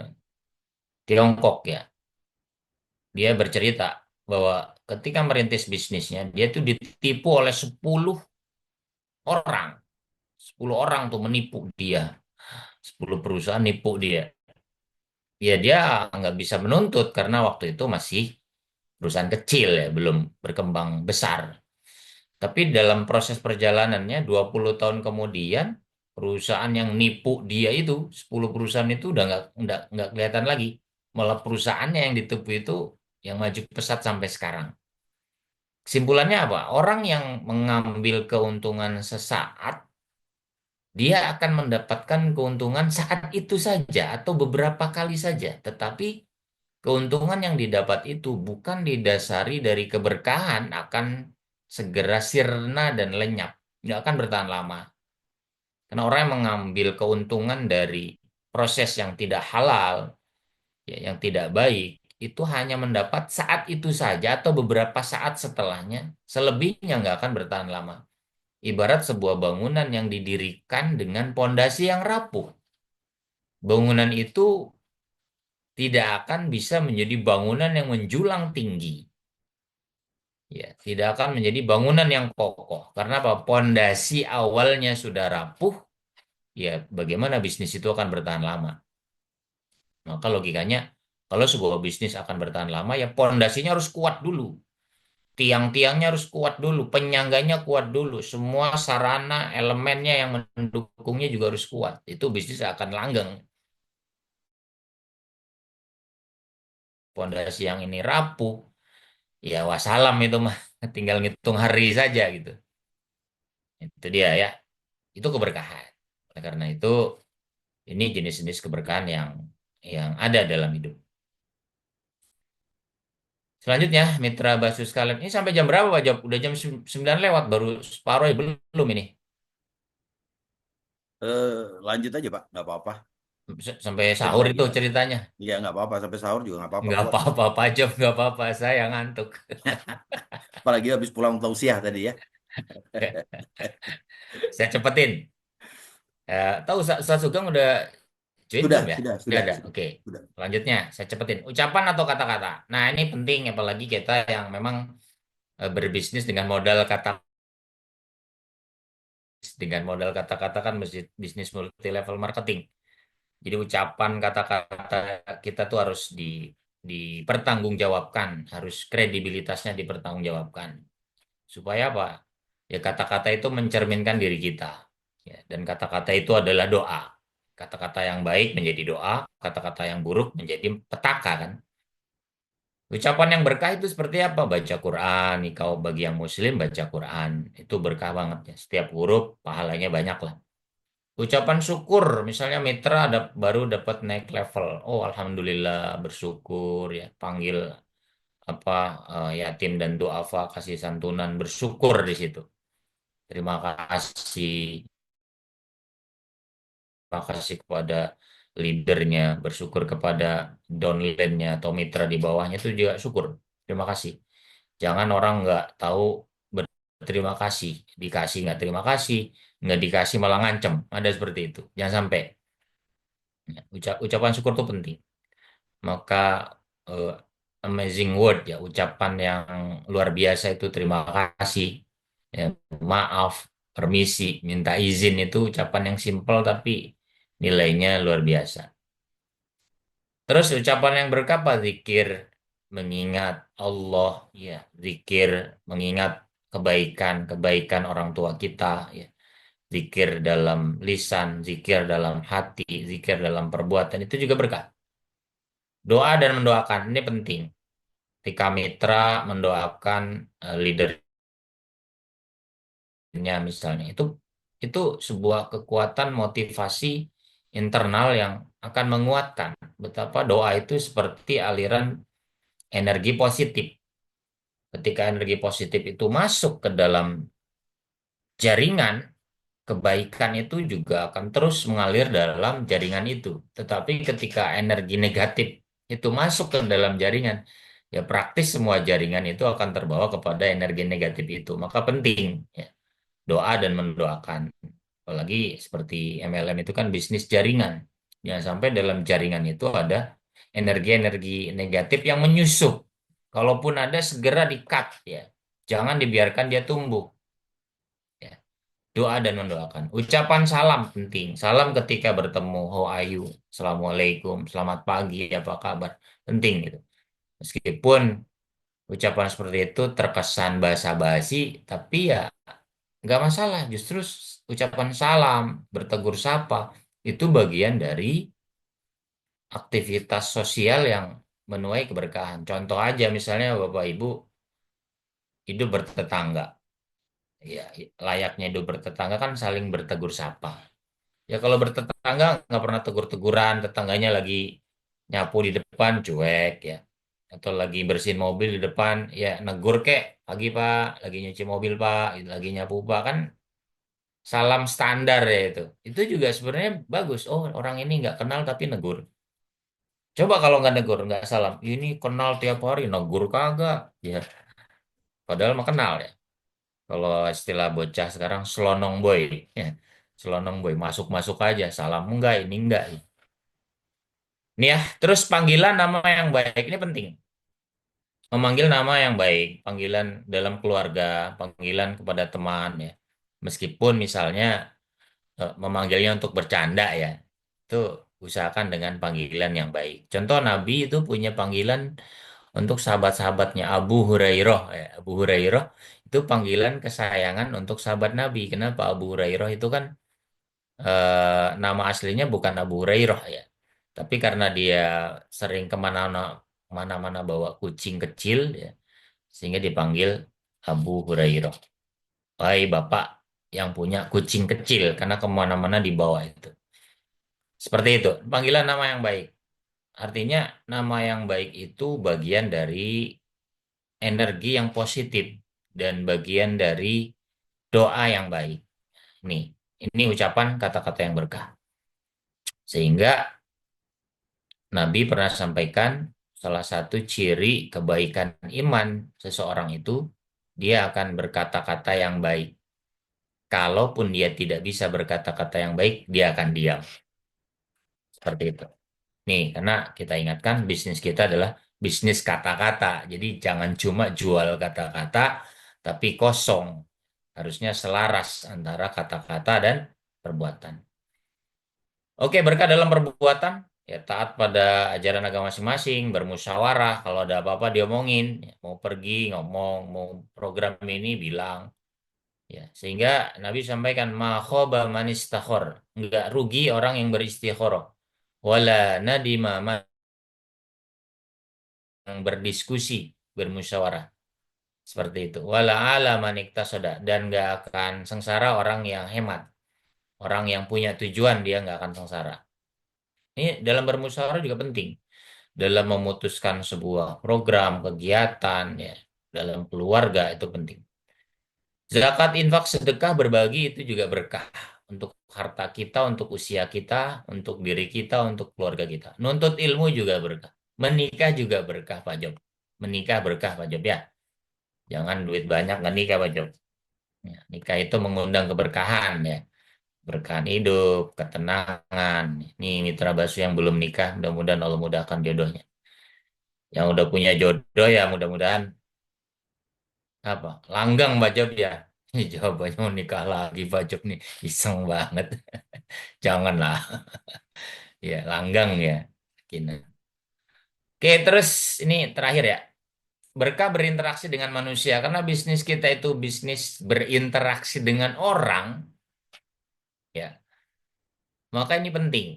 Tiongkok ya. Dia bercerita bahwa ketika merintis bisnisnya, dia tuh ditipu oleh 10 orang. 10 orang tuh menipu dia. 10 perusahaan nipu dia. Ya dia nggak bisa menuntut karena waktu itu masih perusahaan kecil ya, belum berkembang besar. Tapi dalam proses perjalanannya 20 tahun kemudian perusahaan yang nipu dia itu 10 perusahaan itu udah nggak kelihatan lagi. Malah perusahaannya yang ditipu itu yang maju pesat sampai sekarang. Kesimpulannya apa? Orang yang mengambil keuntungan sesaat dia akan mendapatkan keuntungan saat itu saja atau beberapa kali saja. Tetapi keuntungan yang didapat itu bukan didasari dari keberkahan akan segera sirna dan lenyap. Nggak akan bertahan lama. Karena orang yang mengambil keuntungan dari proses yang tidak halal, ya, yang tidak baik, itu hanya mendapat saat itu saja atau beberapa saat setelahnya. Selebihnya nggak akan bertahan lama. Ibarat sebuah bangunan yang didirikan dengan pondasi yang rapuh. Bangunan itu tidak akan bisa menjadi bangunan yang menjulang tinggi. Ya, tidak akan menjadi bangunan yang kokoh. Karena apa? Pondasi awalnya sudah rapuh, ya bagaimana bisnis itu akan bertahan lama? Maka logikanya, kalau sebuah bisnis akan bertahan lama, ya pondasinya harus kuat dulu. Tiang-tiangnya harus kuat dulu, penyangganya kuat dulu, semua sarana elemennya yang mendukungnya juga harus kuat. Itu bisnis akan langgeng. Pondasi yang ini rapuh, ya wassalam itu mah, tinggal ngitung hari saja gitu. Itu dia ya, itu keberkahan. Oleh karena itu, ini jenis-jenis keberkahan yang ada dalam hidup. Selanjutnya, Mitra Basu sekalian, ini sampai jam berapa Pak Job? Udah jam 9 lewat, baru separuh ya belum ini. Lanjut aja Pak, nggak apa-apa. Sampai Cek sahur lagi itu nanti. ceritanya. Iya nggak apa-apa sampai sahur juga nggak apa-apa Nggak kok. apa-apa, Pak Job, nggak apa-apa. Saya ngantuk. Apalagi habis pulang tausiah tadi ya. Saya cepetin. Tahu Ustaz Sugeng udah join Sudah, belum ya? sudah, Udah sudah, ada. sudah, Oke. sudah. Selanjutnya, saya cepetin. Ucapan atau kata-kata. Nah, ini penting apalagi kita yang memang berbisnis dengan modal kata-kata kan mesti bisnis multi level marketing. Jadi ucapan kata-kata kita tuh harus dipertanggungjawabkan, harus kredibilitasnya dipertanggungjawabkan. Supaya apa? Ya kata-kata itu mencerminkan diri kita. Ya, dan kata-kata itu adalah doa. Kata-kata yang baik menjadi doa, kata-kata yang buruk menjadi petaka kan. Ucapan yang berkah itu seperti apa? Baca Quran, nih kau bagi yang muslim baca Quran. Itu berkah banget ya. Setiap huruf pahalanya banyak lah. Ucapan syukur, misalnya mitra baru dapat naik level. Oh, alhamdulillah bersyukur ya. Panggil apa yatim dan duafa kasih santunan bersyukur di situ. Terima kasih kasih kepada leadernya, bersyukur kepada downline-nya atau mitra di bawahnya itu juga syukur. Terima kasih. Jangan orang nggak tahu berterima kasih, dikasih nggak terima kasih, nggak dikasih malah ngancem. Ada seperti itu. Jangan sampai. Ya, ucapan syukur itu penting. Maka eh, amazing word ya, ucapan yang luar biasa itu terima kasih, ya, maaf, permisi, minta izin itu ucapan yang simpel tapi nilainya luar biasa. Terus ucapan yang berkah apa? Zikir, mengingat Allah, ya, zikir, mengingat kebaikan orang tua kita, ya. Zikir dalam lisan, zikir dalam hati, zikir dalam perbuatan itu juga berkah. Doa dan mendoakan ini penting. Ketika mitra mendoakan leadernya misalnya, itu sebuah kekuatan motivasi internal yang akan menguatkan betapa doa itu seperti aliran energi positif. Ketika energi positif itu masuk ke dalam jaringan, kebaikan itu juga akan terus mengalir dalam jaringan itu. Tetapi ketika energi negatif itu masuk ke dalam jaringan, ya praktis semua jaringan itu akan terbawa kepada energi negatif itu. Maka penting ya, doa dan mendoakan. Apalagi seperti MLM itu kan bisnis jaringan. Jangan sampai dalam jaringan itu ada energi-energi negatif yang menyusup. Kalaupun ada segera di-cut ya. Jangan dibiarkan dia tumbuh. Ya. Doa dan mendoakan. Ucapan salam penting. Salam ketika bertemu. How are you? Assalamualaikum. Selamat pagi. Apa kabar? Penting gitu. Meskipun ucapan seperti itu terkesan basa-basi, tapi ya nggak masalah. Justru ucapan salam, bertegur sapa, itu bagian dari aktivitas sosial yang menuai keberkahan. Contoh aja misalnya Bapak Ibu hidup bertetangga. Ya, layaknya hidup bertetangga kan saling bertegur sapa. Ya kalau bertetangga nggak pernah tegur-teguran, tetangganya lagi nyapu di depan cuek ya. Atau lagi bersihin mobil di depan, ya negur kek, pagi Pak, lagi nyuci mobil Pak, lagi nyapu Pak, kan salam standar ya itu. Itu juga sebenarnya bagus. Oh orang ini nggak kenal tapi negur. Coba kalau nggak negur, nggak salam. Ini kenal tiap hari, negur kagak. Ya, padahal mah kenal ya. Kalau istilah bocah sekarang selonong boy. Ya, selonong boy, masuk-masuk aja. Salam enggak, ini enggak. Ini ya, terus panggilan nama yang baik ini penting. Memanggil nama yang baik, panggilan dalam keluarga, panggilan kepada teman ya. Meskipun misalnya memanggilnya untuk bercanda ya, itu usahakan dengan panggilan yang baik. Contoh Nabi itu punya panggilan untuk sahabat-sahabatnya Abu Hurairah ya. Abu Hurairah itu panggilan kesayangan untuk sahabat Nabi. Kenapa Abu Hurairah itu kan nama aslinya bukan Abu Hurairah ya. Tapi karena dia sering kemana-mana bawa kucing kecil ya, sehingga dipanggil Abu Hurairah. Wahai bapak yang punya kucing kecil, karena kemana-mana dibawa itu. Seperti itu, panggilan nama yang baik. Artinya nama yang baik itu bagian dari energi yang positif dan bagian dari doa yang baik. Nih, ini ucapan kata-kata yang berkah. Sehingga Nabi pernah sampaikan salah satu ciri kebaikan iman seseorang itu dia akan berkata-kata yang baik. Kalaupun dia tidak bisa berkata-kata yang baik, dia akan diam. Seperti itu. Nih, karena kita ingatkan bisnis kita adalah bisnis kata-kata. Jadi jangan cuma jual kata-kata, tapi kosong. Harusnya selaras antara kata-kata dan perbuatan. Oke, berkah dalam perbuatan, ya taat pada ajaran agama masing-masing, bermusyawarah, kalau ada apa-apa diomongin, ya, mau pergi, ngomong, mau program ini bilang, ya. Sehingga Nabi sampaikan, ma khaba man istakhor, enggak rugi orang yang beristikharah, wala nadima man yang berdiskusi, bermusyawarah. Seperti itu. Wala ala man iktasoda, dan enggak akan sengsara orang yang hemat. Orang yang punya tujuan dia nggak akan sengsara. Ini dalam bermusyawarah juga penting. Dalam memutuskan sebuah program, kegiatan, ya, dalam keluarga itu penting. Zakat, infak, sedekah, berbagi itu juga berkah untuk harta kita, untuk usia kita, untuk diri kita, untuk keluarga kita. Nuntut ilmu juga berkah. Menikah juga berkah, Pak Job. Menikah berkah, Pak Job ya. Jangan duit banyak nggak nikah, Pak Job. Ya, nikah itu mengundang keberkahan ya. Berkahan hidup, ketenangan. Ini mitra Basu yang belum nikah, mudah-mudahan Allah mudahkan jodohnya. Yang udah punya jodoh ya mudah-mudahan apa? Langgang Pak Job ya. Ini jawabannya mau nikah lagi Pak Job nih. Iseng banget. Janganlah. Ya, langgang ya. Gini. Oke, terus ini terakhir ya. Berkah berinteraksi dengan manusia karena bisnis kita itu bisnis berinteraksi dengan orang, ya. Maka ini penting.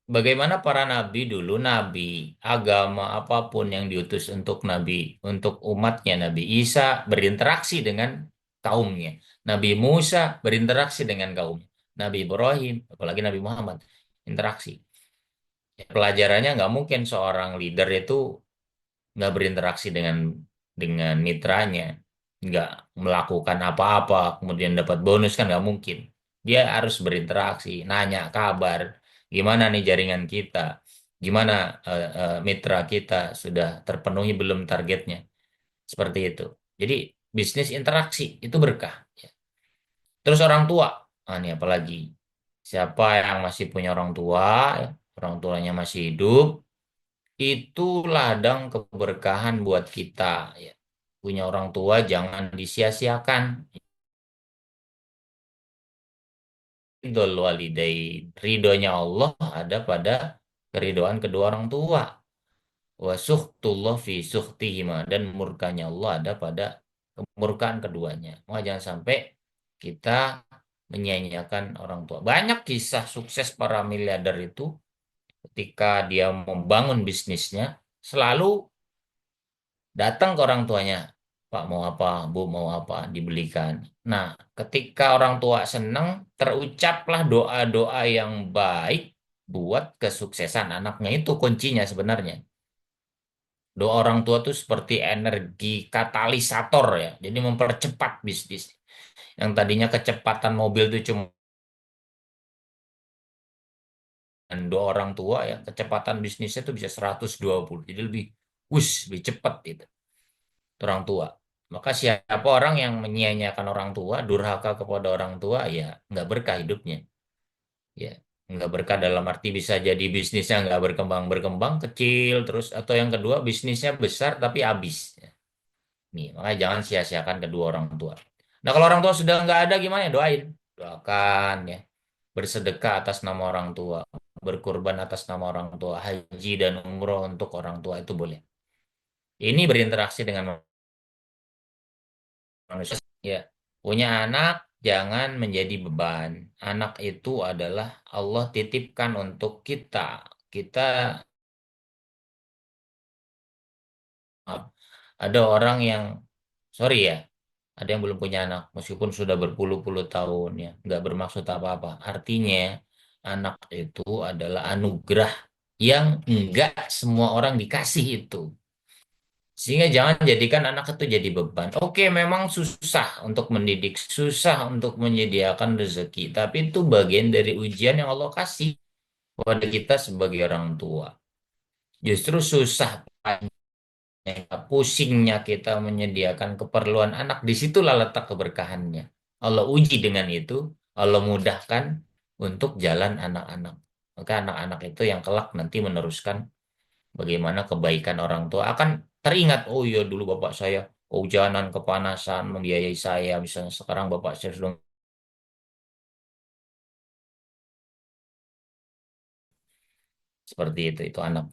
Bagaimana para nabi dulu, nabi, agama apapun yang diutus untuk nabi, untuk umatnya, Nabi Isa berinteraksi dengan kaumnya. Nabi Musa berinteraksi dengan kaumnya. Nabi Ibrahim, apalagi Nabi Muhammad, interaksi. Pelajarannya nggak mungkin seorang leader itu nggak berinteraksi dengan mitranya, nggak melakukan apa-apa, kemudian dapat bonus kan nggak mungkin. Dia harus berinteraksi, nanya kabar, gimana nih jaringan kita, gimana mitra kita sudah terpenuhi belum targetnya, seperti itu. Jadi bisnis interaksi itu berkah. Ya. Terus orang tua, ini apalagi siapa yang masih punya orang tua, ya, orang tuanya masih hidup itu ladang keberkahan buat kita ya. Punya orang tua jangan disia-siakan. Ridhol walidain. Ridhonya Allah ada pada keridhoan kedua orang tua. Wa suhtullah fi suhtihima. Dan murkanya Allah ada pada kemurkaan keduanya. Maka jangan sampai kita menyia-nyiakan orang tua. Banyak kisah sukses para miliarder itu ketika dia membangun bisnisnya selalu datang ke orang tuanya, Pak mau apa, Bu mau apa, dibelikan. Nah, ketika orang tua senang, terucaplah doa-doa yang baik buat kesuksesan anaknya itu kuncinya sebenarnya. Doa orang tua itu seperti energi katalisator ya, jadi mempercepat bisnis. Yang tadinya kecepatan mobil itu cuma doa orang tua ya, kecepatan bisnisnya itu bisa 120, jadi lebih cepat gitu. Orang tua. Maka siapa orang yang menyia-nyiakan orang tua, durhaka kepada orang tua, ya nggak berkah hidupnya. Ya, nggak berkah dalam arti bisa jadi bisnisnya nggak berkembang-berkembang, kecil terus, atau yang kedua bisnisnya besar tapi habis. Ya. Nih, makanya jangan sia-siakan kedua orang tua. Nah, kalau orang tua sudah nggak ada gimana? Ya? Doain, doakan ya. Bersedekah atas nama orang tua, berkurban atas nama orang tua, haji dan umroh untuk orang tua itu boleh. Ini berinteraksi dengan manusia ya punya anak jangan menjadi beban. Anak itu adalah Allah titipkan untuk kita. Kita maaf, ada orang yang sorry ya, ada yang belum punya anak meskipun sudah berpuluh-puluh tahun ya, nggak bermaksud apa-apa. Artinya anak itu adalah anugerah yang enggak semua orang dikasih itu. Sehingga jangan jadikan anak itu jadi beban. Oke, memang susah untuk mendidik, susah untuk menyediakan rezeki, tapi itu bagian dari ujian yang Allah kasih kepada kita sebagai orang tua. Justru susah, pusingnya kita menyediakan keperluan anak, disitulah letak keberkahannya. Allah uji dengan itu, Allah mudahkan untuk jalan anak-anak. Maka anak-anak itu yang kelak nanti meneruskan bagaimana kebaikan orang tua akan teringat, oh iya dulu bapak saya kehujanan, kepanasan, membiayai saya, misalnya sekarang bapak saya sudah seperti itu anak.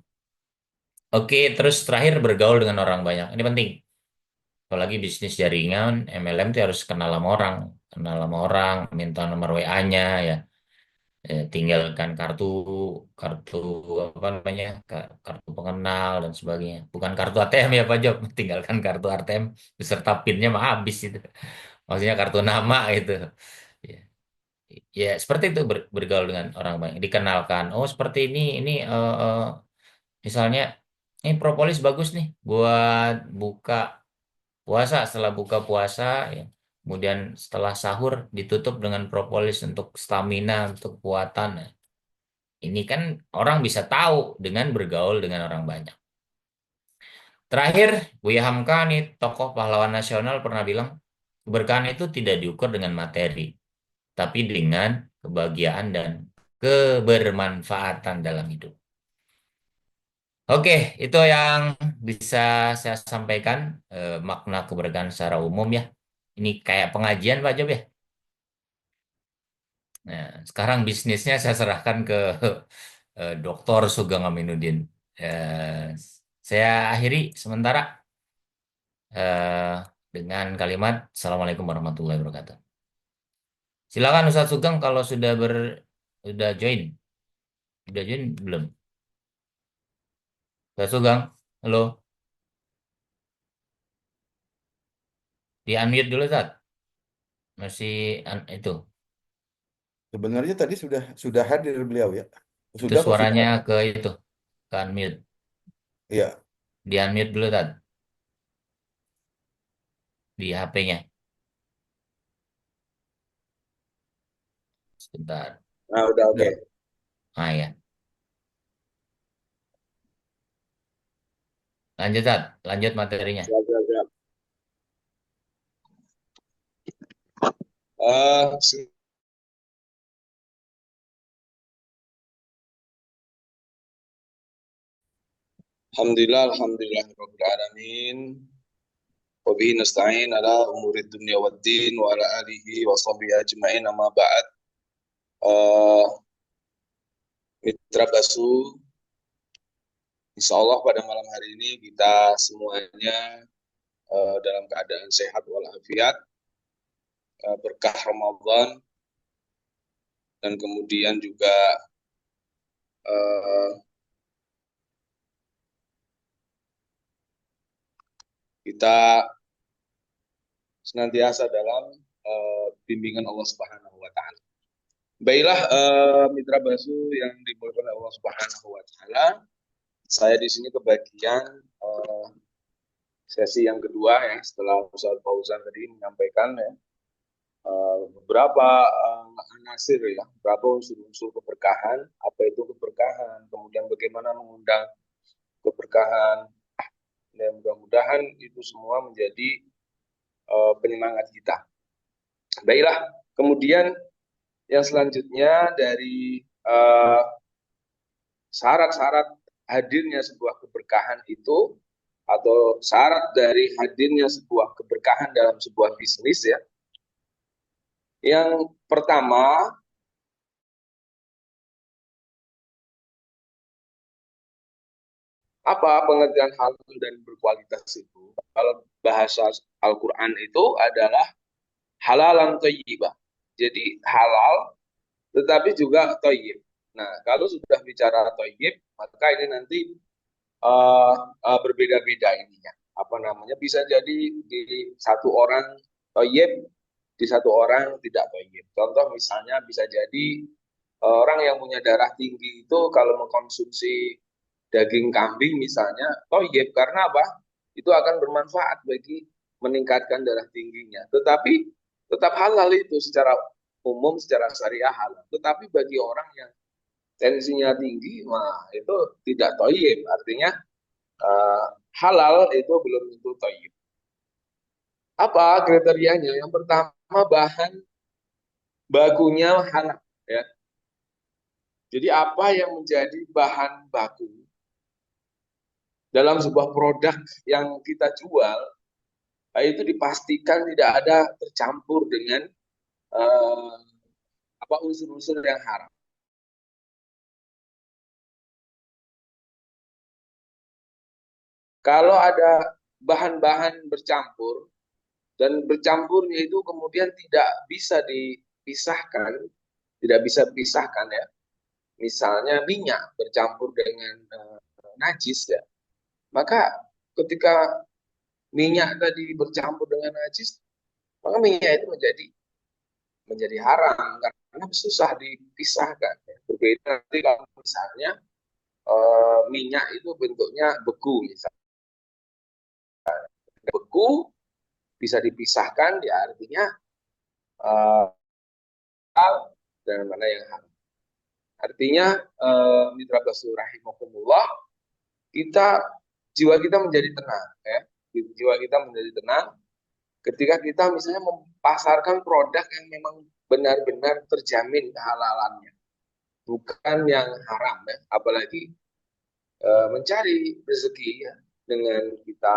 Oke, terus terakhir bergaul dengan orang banyak. Ini penting. Apalagi bisnis jaringan, MLM itu harus kenal sama orang, minta nomor WA-nya ya. Tinggalkan kartu kartu apa namanya kartu pengenal dan sebagainya, bukan kartu ATM ya Pak Job. Tinggalkan kartu ATM beserta PIN-nya mah habis itu, maksudnya kartu nama gitu ya, ya seperti itu bergaul dengan orang banyak, dikenalkan oh seperti ini misalnya ini propolis bagus nih buat buka puasa, setelah buka puasa ya kemudian setelah sahur ditutup dengan propolis untuk stamina, untuk kekuatan. Nah, ini kan orang bisa tahu dengan bergaul dengan orang banyak. Terakhir, Buya Hamka nih, tokoh pahlawan nasional pernah bilang, keberkahan itu tidak diukur dengan materi, tapi dengan kebahagiaan dan kebermanfaatan dalam hidup. Oke, itu yang bisa saya sampaikan, makna keberkahan secara umum ya. Ini kayak pengajian Pak Job ya. Nah, sekarang bisnisnya saya serahkan ke Dr. Sugeng Aminuddin. Eh, saya akhiri sementara eh, dengan kalimat Assalamualaikum warahmatullahi wabarakatuh. Silakan Ustadz Sugeng kalau sudah join. Sudah join belum? Ustadz Sugeng, halo. Di unmute dulu Ustadz. Masih itu. Sebenarnya tadi sudah hadir beliau ya. Itu Sudah apa sudah suaranya hadir? ke itu, ke unmute. Iya. Di unmute dulu Ustadz, di HP-nya. Sebentar. Nah, udah oke. Sudah. Ah ya. Lanjut Ustadz, lanjut materinya. Siap, siap, siap. Eh, Alhamdulillah, alhamdulillah, rabbil alamin. Wa bihi nasta'in ala umuri dunya waddin wa ala alihi wa sahbihi ajma'in amma ba'd. Eh, Mitra Basu, insya Allah pada malam hari ini kita semuanya dalam keadaan sehat walafiat, berkah Ramadan, dan kemudian juga eh, kita senantiasa dalam bimbingan Allah Subhanahu wa taala. Baiklah, Mitra Basu yang dimuliakan oleh Allah Subhanahu wa taala, saya di sini kebagian sesi yang kedua ya, setelah Ustaz Fauzan tadi menyampaikan ya beberapa anasir ya, beberapa unsur-unsur keberkahan, apa itu keberkahan, kemudian bagaimana mengundang keberkahan, dan mudah-mudahan itu semua menjadi penyemangat kita. Baiklah, kemudian yang selanjutnya dari syarat-syarat hadirnya sebuah keberkahan itu, atau syarat dari hadirnya sebuah keberkahan dalam sebuah bisnis ya. Yang pertama, apa pengertian halal dan berkualitas itu? Kalau bahasa Al-Quran itu adalah halalan thayyibah. Jadi halal tetapi juga thayyib. Nah, kalau sudah bicara thayyib, maka ini nanti berbeda-beda ininya. Apa namanya? Bisa jadi di satu orang thayyib, di satu orang tidak thayyib. Contoh misalnya bisa jadi orang yang punya darah tinggi itu kalau mengkonsumsi daging kambing misalnya thayyib, karena apa? Itu akan bermanfaat bagi meningkatkan darah tingginya. Tetapi tetap halal itu secara umum, secara syariah halal. Tetapi bagi orang yang tensinya tinggi, wah itu tidak thayyib. Artinya halal itu belum tentu thayyib. Apa kriterianya? Yang pertama, bahan bakunya halal ya. Jadi apa yang menjadi bahan baku dalam sebuah produk yang kita jual, itu dipastikan tidak ada tercampur dengan apa unsur-unsur yang haram. Kalau ada bahan-bahan bercampur dan bercampurnya itu kemudian tidak bisa dipisahkan, tidak bisa dipisahkan ya. Misalnya minyak bercampur dengan najis ya. Maka ketika minyak tadi bercampur dengan najis, maka minyak itu menjadi haram karena susah dipisahkan. Berbeda nanti kalau misalnya minyak itu bentuknya beku misalnya. Beku bisa dipisahkan, ya artinya eh, halal dan mana yang haram. Artinya mitra basu rahimakumullah, jiwa kita menjadi tenang, ya. Jiwa kita menjadi tenang ketika kita misalnya memasarkan produk yang memang benar-benar terjamin kehalalannya, bukan yang haram, ya. Apalagi mencari rezeki, ya, dengan kita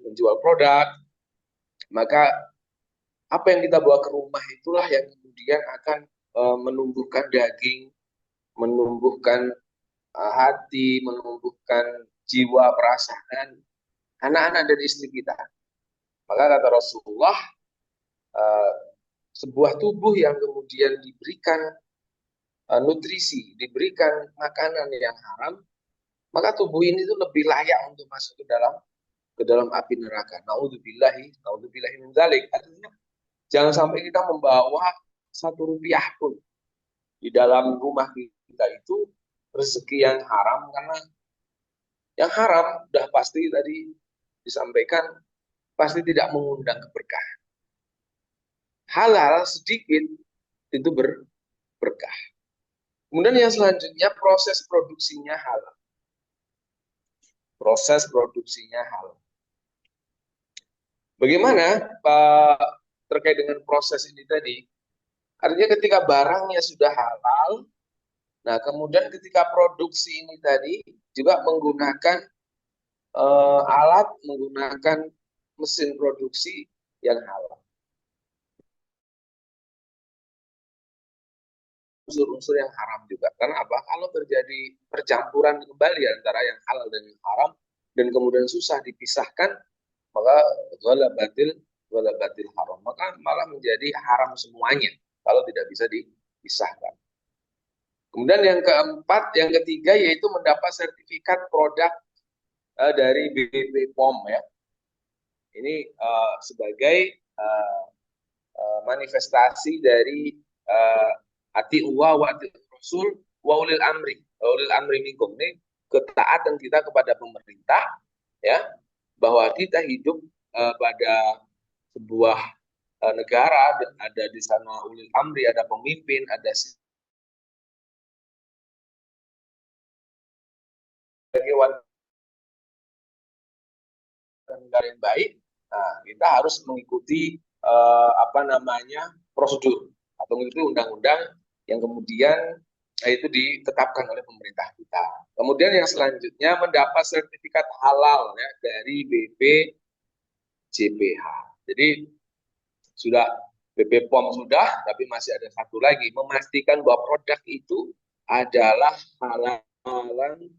menjual produk, maka apa yang kita bawa ke rumah itulah yang kemudian akan menumbuhkan daging, menumbuhkan hati, menumbuhkan jiwa, perasaan anak-anak dan istri kita. Maka kata Rasulullah, eh, sebuah tubuh yang kemudian diberikan nutrisi, diberikan makanan yang haram, maka tubuh ini tuh lebih layak untuk masuk ke dalam api neraka. Naudzubillahi min dzalik. Artinya jangan sampai kita membawa 1 rupiah pun di dalam rumah kita itu rezeki yang haram, karena yang haram udah pasti tadi disampaikan pasti tidak mengundang keberkahan. Halal sedikit itu berkah. Kemudian yang selanjutnya proses produksinya halal. Proses produksinya halal. Bagaimana Pak terkait dengan proses ini tadi? Artinya ketika barangnya sudah halal, nah kemudian ketika produksi ini tadi juga menggunakan alat, menggunakan mesin produksi yang halal. Unsur-unsur yang haram juga. Karena apa? Kalau terjadi percampuran kembali antara yang halal dan yang haram, dan kemudian susah dipisahkan, maka wala batil haram. Maka malah menjadi haram semuanya kalau tidak bisa dipisahkan. Kemudian yang keempat, yang ketiga yaitu mendapat sertifikat produk dari BP POM, ya. Ini sebagai manifestasi dari ati uwa wa ati rasul wa ulil amri minkum. Ini ketaatan kita kepada pemerintah, ya, bahwa kita hidup pada sebuah negara, ada di sana ulil amri, ada pemimpin, ada sebagai warga negara yang baik. Nah, kita harus mengikuti prosedur atau mengikuti undang-undang yang kemudian itu ditetapkan oleh pemerintah kita. Kemudian yang selanjutnya mendapat sertifikat halal, ya, dari BPJPH. Jadi sudah BP POM sudah, tapi masih ada satu lagi, memastikan bahwa produk itu adalah halalan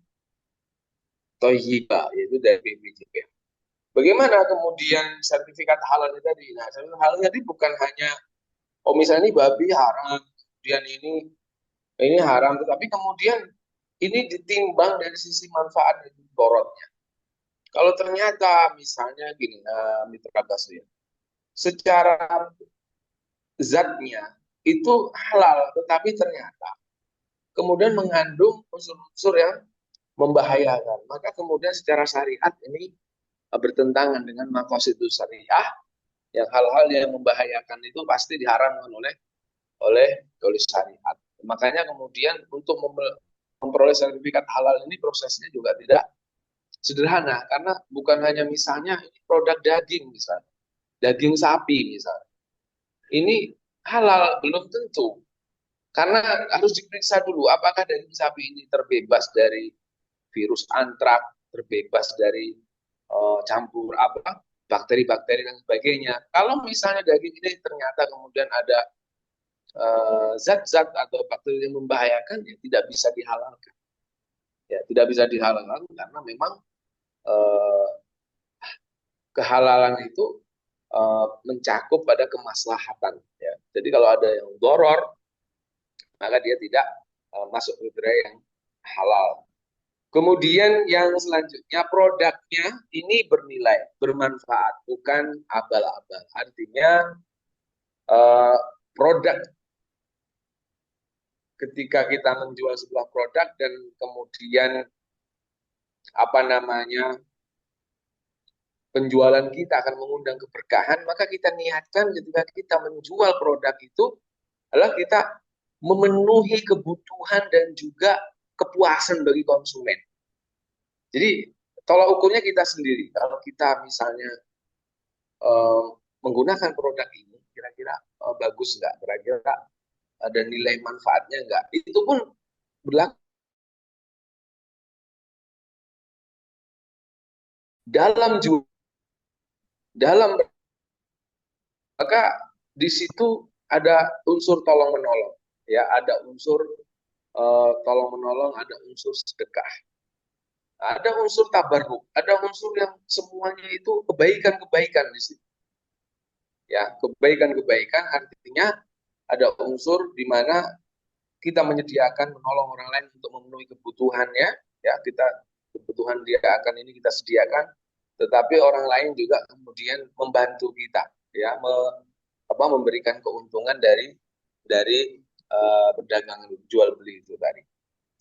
thayyibah, yaitu dari BPJPH. Bagaimana kemudian sertifikat halalnya tadi? Nah, sertifikat halalnya tadi bukan hanya misalnya ini babi haram, kemudian ini haram, tetapi kemudian ini ditimbang dari sisi manfaat dan mudaratnya. Kalau ternyata misalnya gini, mitra basu, ya, secara zatnya itu halal, tetapi ternyata kemudian mengandung unsur-unsur yang membahayakan, maka kemudian secara syariat ini bertentangan dengan maqasidus syariah, yang hal-hal yang membahayakan itu pasti diharamkan oleh syariat. Makanya kemudian untuk memperoleh sertifikat halal ini prosesnya juga tidak sederhana, karena bukan hanya misalnya produk daging, misalnya daging sapi misalnya, ini halal belum tentu, karena harus diperiksa dulu apakah daging sapi ini terbebas dari virus antrak, terbebas dari campur bakteri-bakteri dan sebagainya. Kalau misalnya daging ini ternyata kemudian ada zat-zat atau bakteri yang membahayakan, ya tidak bisa dihalalkan. Ya, tidak bisa dihalalkan karena memang kehalalan itu mencakup pada kemaslahatan. Ya. Jadi kalau ada yang doror, maka dia tidak masuk kriteria yang halal. Kemudian yang selanjutnya produknya ini bernilai, bermanfaat, bukan abal-abal. Artinya produk, ketika kita menjual sebuah produk dan kemudian penjualan kita akan mengundang keberkahan, maka kita niatkan ketika kita menjual produk itu adalah kita memenuhi kebutuhan dan juga kepuasan bagi konsumen. Jadi tolak ukurnya kita sendiri. Kalau kita misalnya menggunakan produk ini, kira-kira bagus nggak? Kira-kira ada nilai manfaatnya nggak? Itu pun berlaku dalam dalam maka di situ ada unsur tolong menolong, ya, ada unsur tolong menolong, ada unsur sedekah, ada unsur tabarruk, ada unsur yang semuanya itu kebaikan-kebaikan di situ. Ya, kebaikan-kebaikan artinya ada unsur di mana kita menyediakan menolong orang lain untuk memenuhi kebutuhannya, ya, kita kebutuhan dia akan ini kita sediakan, tetapi orang lain juga kemudian membantu kita, ya, memberikan keuntungan dari perdagangan jual beli itu tadi.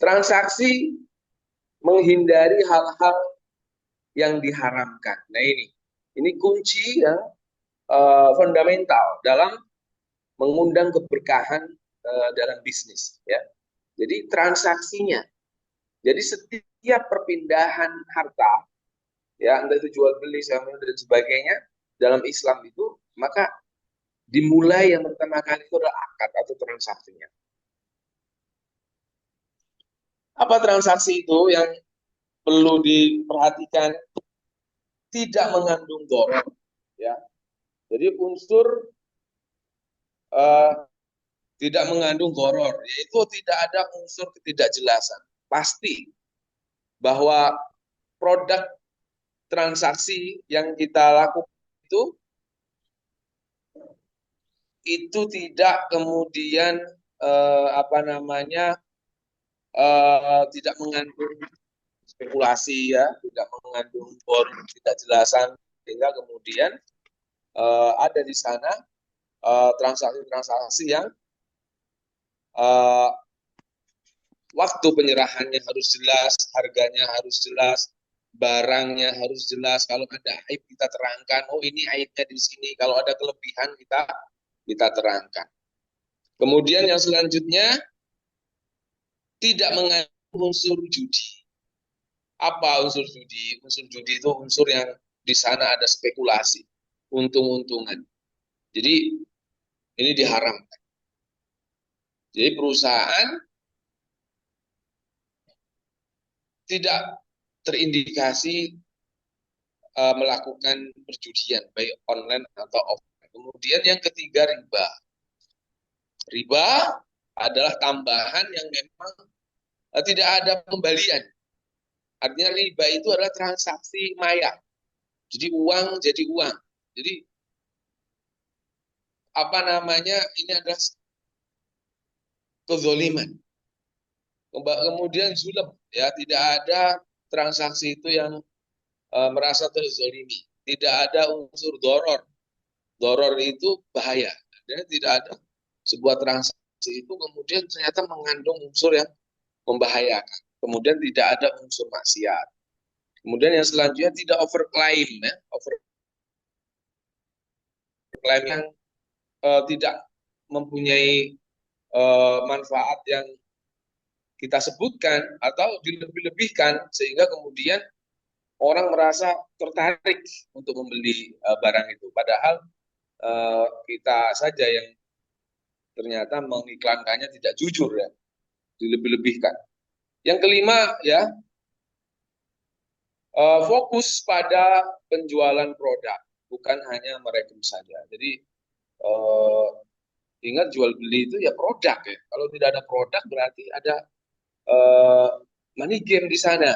Transaksi menghindari hal-hal yang diharamkan. Nah, ini kunci yang fundamental dalam mengundang keberkahan dalam bisnis, ya. Jadi transaksinya. Jadi setiap perpindahan harta, ya, entah itu jual beli, sewa dan sebagainya dalam Islam itu, maka dimulai yang pertama kali itu adalah akad atau transaksinya. Apa transaksi itu yang perlu diperhatikan? Tidak mengandung dorong, ya. Jadi unsur tidak mengandung goror, yaitu tidak ada unsur ketidakjelasan. Pasti bahwa produk transaksi yang kita lakukan itu tidak kemudian tidak mengandung spekulasi, ya, tidak mengandung ketidakjelasan, sehingga kemudian ada di sana transaksi-transaksi yang waktu penyerahannya harus jelas, harganya harus jelas, barangnya harus jelas. Kalau ada aib kita terangkan, oh ini aibnya di sini. Kalau ada kelebihan kita terangkan. Kemudian yang selanjutnya, tidak mengandung unsur judi. Apa unsur judi? Unsur judi itu unsur yang di sana ada spekulasi, untung-untungan. Jadi ini diharamkan. Jadi perusahaan tidak terindikasi melakukan perjudian, baik online atau offline. Kemudian yang ketiga, riba. Riba adalah tambahan yang memang tidak ada pembalian. Artinya riba itu adalah transaksi maya. Jadi uang jadi uang. Jadi ini adalah kezoliman. Kemudian zulm, ya, tidak ada transaksi itu yang merasa terzolimi. Tidak ada unsur doror. Doror itu bahaya. Artinya tidak ada sebuah transaksi itu kemudian ternyata mengandung unsur yang membahayakan. Kemudian tidak ada unsur maksiat. Kemudian yang selanjutnya tidak overclaim, ya. Overclaim yang tidak mempunyai manfaat yang kita sebutkan atau dilebih-lebihkan sehingga kemudian orang merasa tertarik untuk membeli barang itu. Padahal kita saja yang ternyata mengiklankannya tidak jujur, ya, dilebih-lebihkan. Yang kelima, ya, fokus pada penjualan produk, bukan hanya merekrut saja. Jadi ingat jual beli itu ya produk, ya. Kalau tidak ada produk berarti ada money game di sana.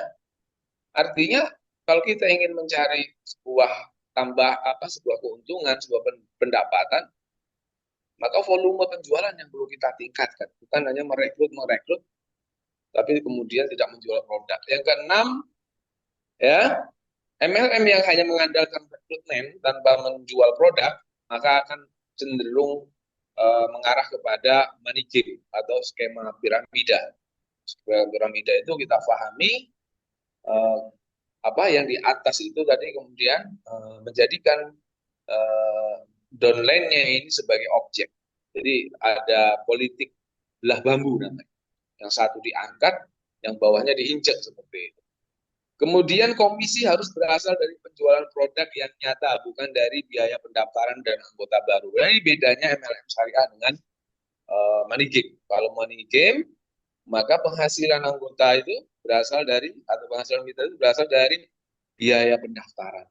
Artinya kalau kita ingin mencari sebuah sebuah keuntungan, sebuah pendapatan, maka volume penjualan yang perlu kita tingkatkan, bukan hanya merekrut, tapi kemudian tidak menjual produk. Yang keenam, ya, MLM yang hanya mengandalkan rekrutmen tanpa menjual produk, maka akan cenderung mengarah kepada money game atau skema piramida. Skema piramida itu kita pahami yang di atas itu tadi kemudian menjadikan eh, downline-nya ini sebagai objek. Jadi ada politik belah bambu namanya. Yang satu diangkat, yang bawahnya diinjak seperti itu. Kemudian komisi harus berasal dari penjualan produk yang nyata, bukan dari biaya pendaftaran dan anggota baru. Nah, ini bedanya MLM syariah dengan money game. Kalau money game, maka penghasilan anggota itu berasal dari, atau penghasilan mitra itu berasal dari biaya pendaftaran.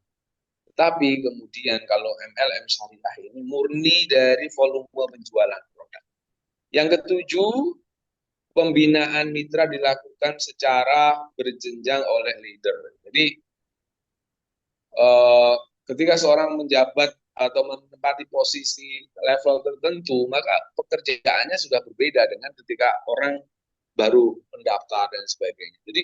Tetapi kemudian kalau MLM syariah ini murni dari volume penjualan produk. Yang ketujuh, pembinaan mitra dilakukan secara berjenjang oleh leader. Jadi eh, ketika seorang menjabat atau menempati posisi level tertentu, maka pekerjaannya sudah berbeda dengan ketika orang baru mendaftar dan sebagainya. Jadi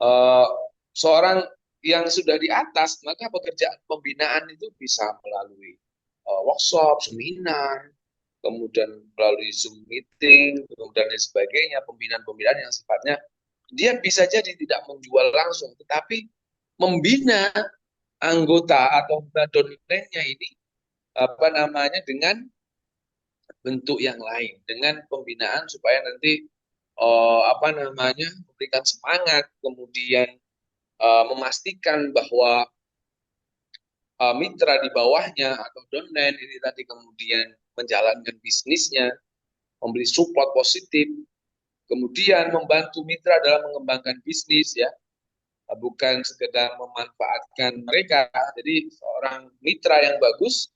eh, seorang yang sudah di atas, maka pekerjaan pembinaan itu bisa melalui workshop, seminar, kemudian melalui Zoom meeting, kemudian dan sebagainya, pembinaan-pembinaan yang sifatnya dia bisa jadi tidak menjual langsung, tetapi membina anggota atau donaturnya ini dengan bentuk yang lain, dengan pembinaan supaya nanti memberikan semangat, kemudian memastikan bahwa mitra di bawahnya atau downline ini tadi kemudian menjalankan bisnisnya, memberi support positif, kemudian membantu mitra dalam mengembangkan bisnis ya, bukan sekedar memanfaatkan mereka. Jadi seorang mitra yang bagus,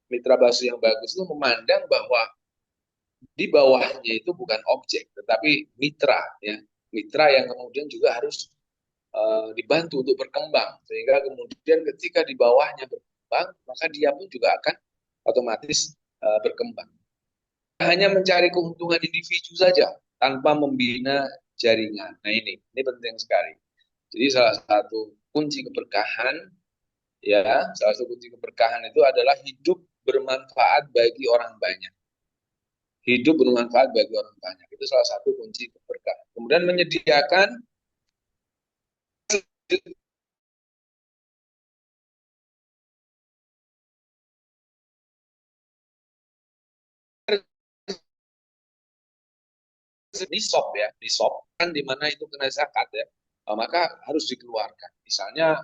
mitra basu yang bagus itu memandang bahwa di bawahnya itu bukan objek, tetapi mitra ya, mitra yang kemudian juga harus dibantu untuk berkembang, sehingga kemudian ketika di bawahnya berkembang, maka dia pun juga akan otomatis berkembang. Hanya mencari keuntungan individu saja tanpa membina jaringan. Nah ini penting sekali. Jadi salah satu kunci keberkahan ya, salah satu kunci keberkahan itu adalah hidup bermanfaat bagi orang banyak. Hidup bermanfaat bagi orang banyak. Itu salah satu kunci keberkahan. Kemudian menyediakan nisab ya, nisab kan di mana itu kena zakat ya, maka harus dikeluarkan. Misalnya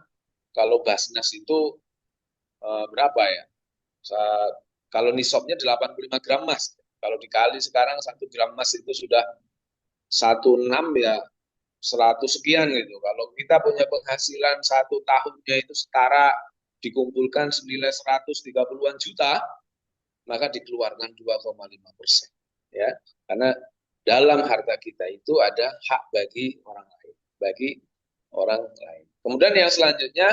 kalau Basnas itu berapa ya? Kalau nisabnya 85 gram emas. Kalau dikali sekarang 1 gram emas itu sudah 16 ya 100 sekian gitu. Kalau kita punya penghasilan 1 tahunnya itu setara dikumpulkan senilai 130-an juta, maka dikeluarkan 2,5%. Ya, karena dalam harta kita itu ada hak bagi orang lain, bagi orang lain. Kemudian yang selanjutnya,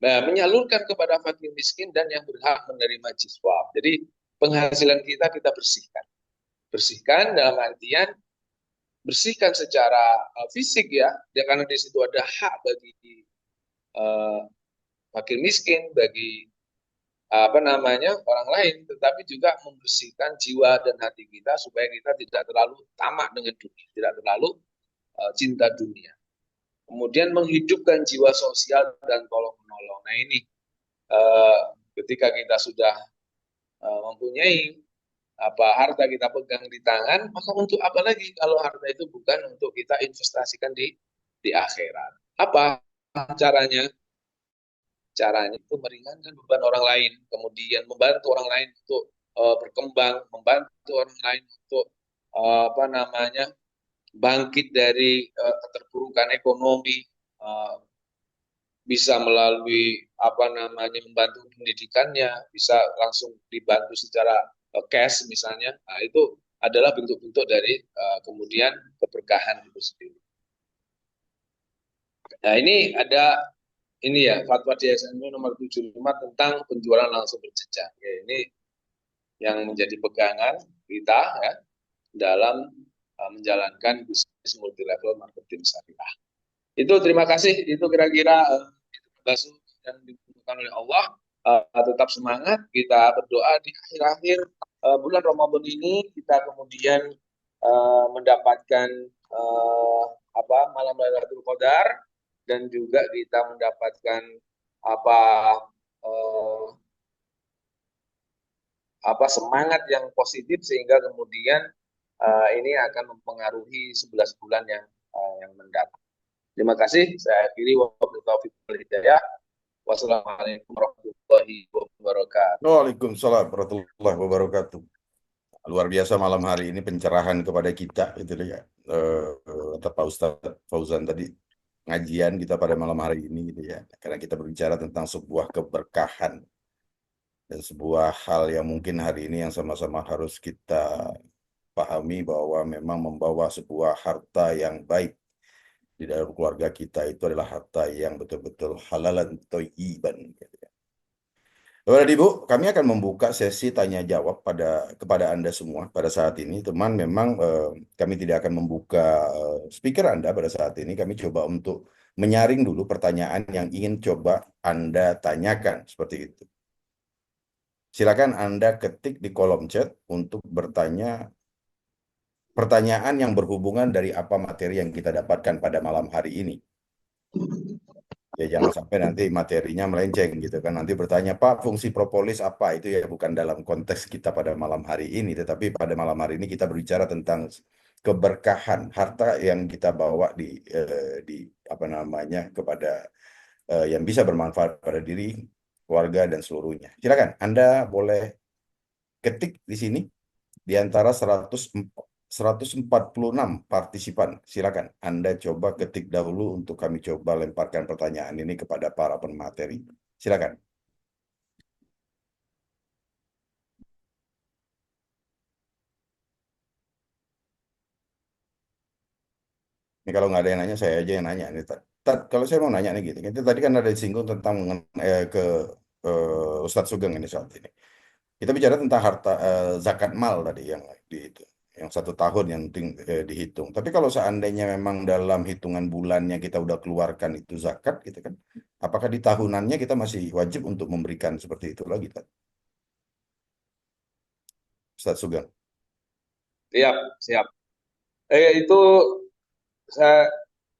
menyalurkan kepada fakir miskin dan yang berhak menerima jiswab. Jadi penghasilan kita bersihkan. Bersihkan dalam artian bersihkan secara fisik ya, karena di situ ada hak bagi fakir miskin, bagi orang lain, tetapi juga membersihkan jiwa dan hati kita supaya kita tidak terlalu tamak dengan dunia, tidak terlalu cinta dunia. Kemudian menghidupkan jiwa sosial dan tolong menolong. Nah ini ketika kita sudah mempunyai harta kita pegang di tangan, maka untuk apa lagi kalau harta itu bukan untuk kita investasikan di akhirat? Apa caranya? Caranya itu meringankan beban orang lain, kemudian membantu orang lain untuk berkembang, membantu orang lain untuk bangkit dari keterpurukan ekonomi, bisa melalui membantu pendidikannya, bisa langsung dibantu secara cash misalnya. Nah, itu adalah bentuk-bentuk dari kemudian keberkahan itu sendiri. Nah, ini ada ya fatwa DSM nomor 75 tentang penjualan langsung berjenjang. Ya, ini yang menjadi pegangan kita ya dalam menjalankan bisnis multi level marketing syariah. Itu terima kasih, itu kira-kira Basu yang dibutuhkan oleh Allah. Tetap semangat, kita berdoa di akhir-akhir bulan Ramadan ini kita kemudian mendapatkan malam Lailatul Qadar, dan juga kita mendapatkan apa eh, semangat yang positif sehingga kemudian ini akan mempengaruhi 11 bulan yang mendatang. Terima kasih. Saya akhiri. Wabillahi taufiq wal hidayah. Wassalamualaikum warahmatullahi wabarakatuh. Waalaikumsalam warahmatullahi wabarakatuh. Luar biasa malam hari ini pencerahan kepada kita itu ya. Kata Pak Ustadz Fauzan tadi ngajian kita pada malam hari ini gitu ya. Karena kita berbicara tentang sebuah keberkahan dan sebuah hal yang mungkin hari ini yang sama-sama harus kita pahami bahwa memang membawa sebuah harta yang baik di dalam keluarga kita itu adalah harta yang betul-betul halalan thayyiban gitu ya. Bapak dan Ibu, kami akan membuka sesi tanya jawab kepada Anda semua pada saat ini. Teman, memang kami tidak akan membuka speaker Anda pada saat ini. Kami coba untuk menyaring dulu pertanyaan yang ingin coba Anda tanyakan seperti itu. Silakan Anda ketik di kolom chat untuk bertanya pertanyaan yang berhubungan dari apa materi yang kita dapatkan pada malam hari ini. Ya jangan sampai nanti materinya melenceng gitu kan. Nanti bertanya, Pak, fungsi propolis apa? Itu ya bukan dalam konteks kita pada malam hari ini, tetapi pada malam hari ini kita berbicara tentang keberkahan harta yang kita bawa di apa namanya kepada yang bisa bermanfaat pada diri, keluarga dan seluruhnya. Silakan, Anda boleh ketik di sini di antara 146 partisipan. Silakan Anda coba ketik dahulu untuk kami coba lemparkan pertanyaan ini kepada para pemateri. Silakan. Ini kalau nggak ada yang nanya, saya aja yang nanya. Ini, kalau saya mau nanya nih gitu. Itu tadi kan ada disinggung tentang ke Ustadz Sugeng ini saat ini. Kita bicara tentang harta zakat mal tadi yang di itu, yang 1 tahun yang dihitung. Tapi kalau seandainya memang dalam hitungan bulannya kita udah keluarkan itu zakat, gitu kan? Apakah di tahunannya kita masih wajib untuk memberikan seperti itu lagi, Tad? Ustadz Sugeng. Siap, siap. Itu saya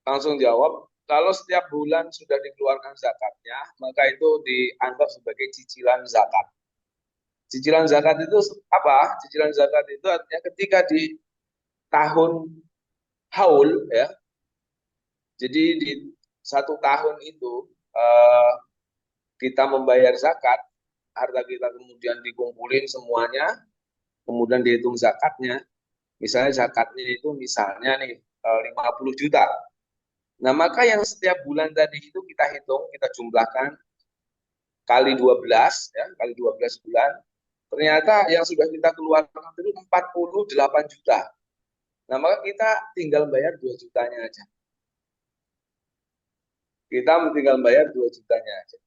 langsung jawab. Kalau setiap bulan sudah dikeluarkan zakatnya, maka itu dianggap sebagai cicilan zakat. Cicilan zakat itu apa? Cicilan zakat itu artinya ketika di tahun haul, ya. Jadi di 1 tahun itu kita membayar zakat, harta kita kemudian dikumpulin semuanya, kemudian dihitung zakatnya. Misalnya zakatnya itu misalnya nih 50 juta. Nah, maka yang setiap bulan tadi itu kita hitung, kita jumlahkan kali 12 ya, kali 12 bulan. Ternyata yang sudah kita keluarkan itu 48 juta. Nah, maka kita tinggal bayar 2 jutanya aja. Kita tinggal bayar 2 jutanya aja.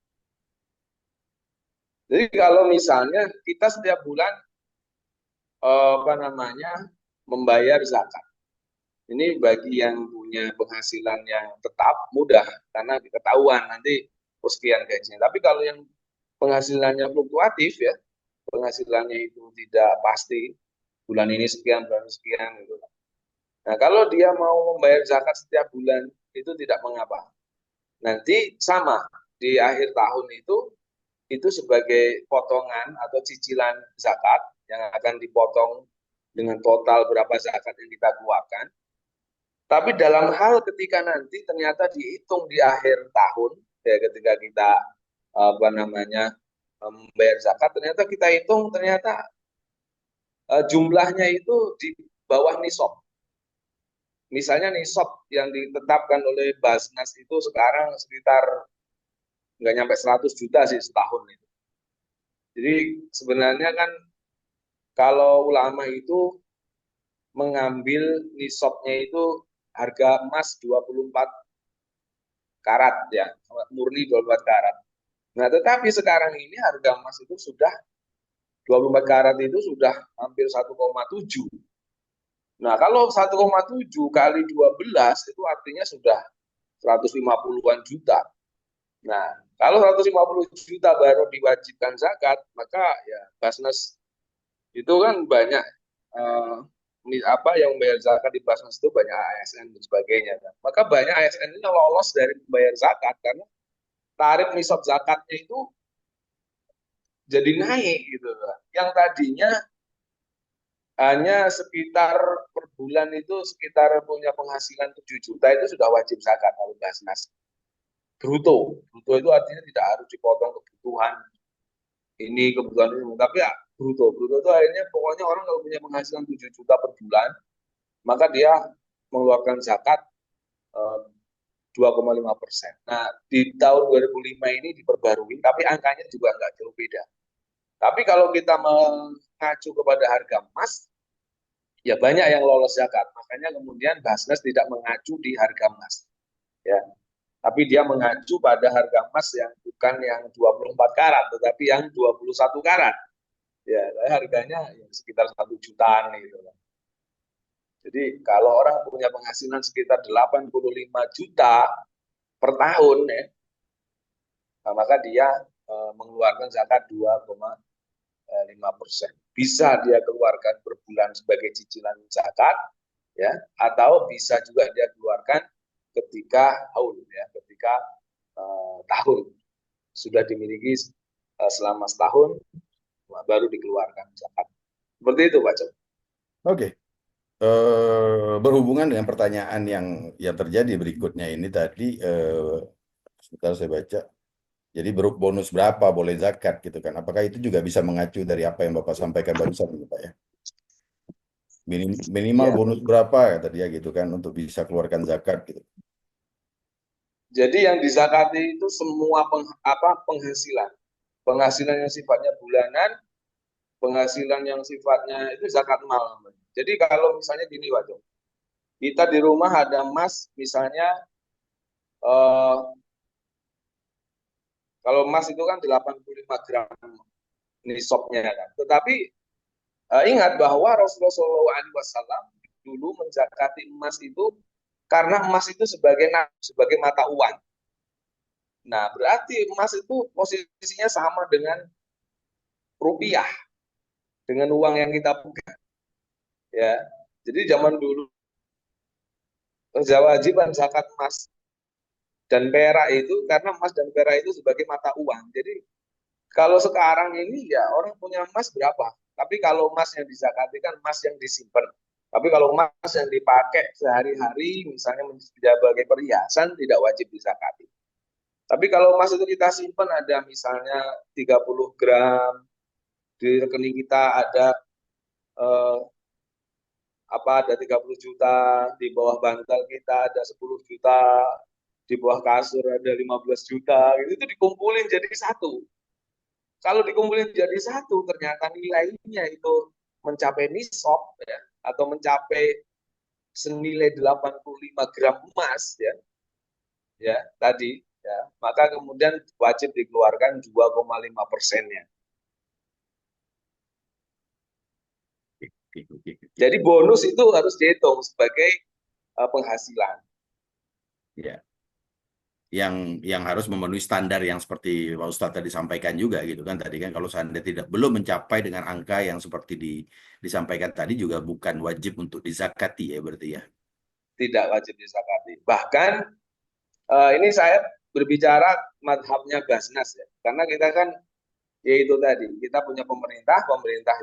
Jadi kalau misalnya kita setiap bulan membayar zakat. Ini bagi yang punya penghasilan yang tetap mudah karena ketahuan nanti sekian gajinya. Tapi kalau yang penghasilannya fluktuatif ya, penghasilannya itu tidak pasti, bulan ini sekian, bulan sekian gitu. Nah, kalau dia mau membayar zakat setiap bulan itu tidak mengapa. Nanti sama di akhir tahun itu sebagai potongan atau cicilan zakat yang akan dipotong dengan total berapa zakat yang kita keluarkan. Tapi dalam hal ketika nanti ternyata dihitung di akhir tahun, ya ketika kita membayar zakat, ternyata kita hitung ternyata jumlahnya itu di bawah nisab. Misalnya nisab yang ditetapkan oleh Basnas itu sekarang sekitar nggak nyampe 100 juta sih setahun itu. Jadi sebenarnya kan kalau ulama itu mengambil nisabnya itu harga emas 24 karat ya, murni 24 karat. Nah, tetapi sekarang ini harga emas itu sudah 24 karat itu sudah hampir 1,7. Nah, kalau 1,7 kali 12 itu artinya sudah 150-an juta. Nah, kalau 150 juta baru diwajibkan zakat, maka ya Basnas itu kan banyak yang membayar zakat di Basnas itu banyak ASN dan sebagainya kan. Maka banyak ASN ini lolos dari membayar zakat karena tarif nisab zakatnya itu jadi naik gitu. Yang tadinya hanya sekitar per bulan itu sekitar punya penghasilan 7 juta itu sudah wajib zakat kalau Basnas. Bruto. Bruto itu artinya tidak harus dipotong kebutuhan ini, kebutuhan ini. Tapi ya bruto. Bruto itu akhirnya pokoknya orang kalau punya penghasilan 7 juta per bulan, maka dia mengeluarkan zakat 2,5%. Nah, di tahun 2005 ini diperbarui, tapi angkanya juga nggak jauh beda. Tapi kalau kita mengacu kepada harga emas, ya banyak yang lolos zakat. Makanya kemudian Basnas tidak mengacu di harga emas. Ya. Tapi dia mengacu pada harga emas yang bukan yang 24 karat, tetapi yang 21 karat. Ya, harganya ya sekitar 1 jutaan gitu. Jadi kalau orang punya penghasilan sekitar 85 juta per tahun ya, nah, maka dia mengeluarkan zakat 2,5%. Bisa dia keluarkan per bulan sebagai cicilan zakat, ya, atau bisa juga dia keluarkan ketika haul, ya, ketika tahun sudah dimiliki selama setahun, baru dikeluarkan zakat. Seperti itu, Pak Cok. Oke. Berhubungan dengan pertanyaan yang terjadi berikutnya ini tadi, sebentar saya baca. Jadi bonus berapa boleh zakat gitu kan? Apakah itu juga bisa mengacu dari apa yang Bapak sampaikan barusan, Pak ya? Minimal Ya. bonus berapa ya tadi ya gitu kan untuk bisa keluarkan zakat gitu. Jadi yang dizakati itu semua penghasilan. Penghasilan yang sifatnya bulanan, penghasilan yang sifatnya itu zakat mal. Jadi kalau misalnya gini, Pak Cok. Kita di rumah ada emas, misalnya kalau emas itu kan 85 gram nisabnya kan. Tetapi ingat bahwa Rasulullah SAW dulu menzakati emas itu karena emas itu sebagai mata uang. Nah, berarti emas itu posisinya sama dengan rupiah, dengan uang yang kita pegang. Ya, jadi zaman dulu kewajiban zakat emas dan perak itu karena emas dan perak itu sebagai mata uang. Jadi kalau sekarang ini ya orang punya emas berapa? Tapi kalau emas yang dizakati kan emas yang disimpan. Tapi kalau emas yang dipakai sehari-hari misalnya sebagai perhiasan tidak wajib dizakati. Tapi kalau emas itu kita simpan ada misalnya 30 gram, di rekening kita ada eh, ada 30 juta, di bawah bantal kita ada 10 juta, di bawah kasur ada 15 juta, gitu, itu dikumpulin jadi satu. Kalau dikumpulin jadi satu, ternyata nilainya itu mencapai nisab ya, atau mencapai senilai 85 gram emas ya tadi ya, maka kemudian wajib dikeluarkan 2,5%-nya. Jadi bonus itu harus dihitung sebagai penghasilan. Ya. Yang harus memenuhi standar yang seperti Pak Ustadz tadi sampaikan juga gitu kan tadi kan kalau seandainya belum mencapai dengan angka yang seperti disampaikan tadi juga bukan wajib untuk dizakati ya berarti ya. Tidak wajib dizakati. Bahkan ini saya berbicara madhabnya Basnas ya, karena kita kan yaitu tadi kita punya pemerintah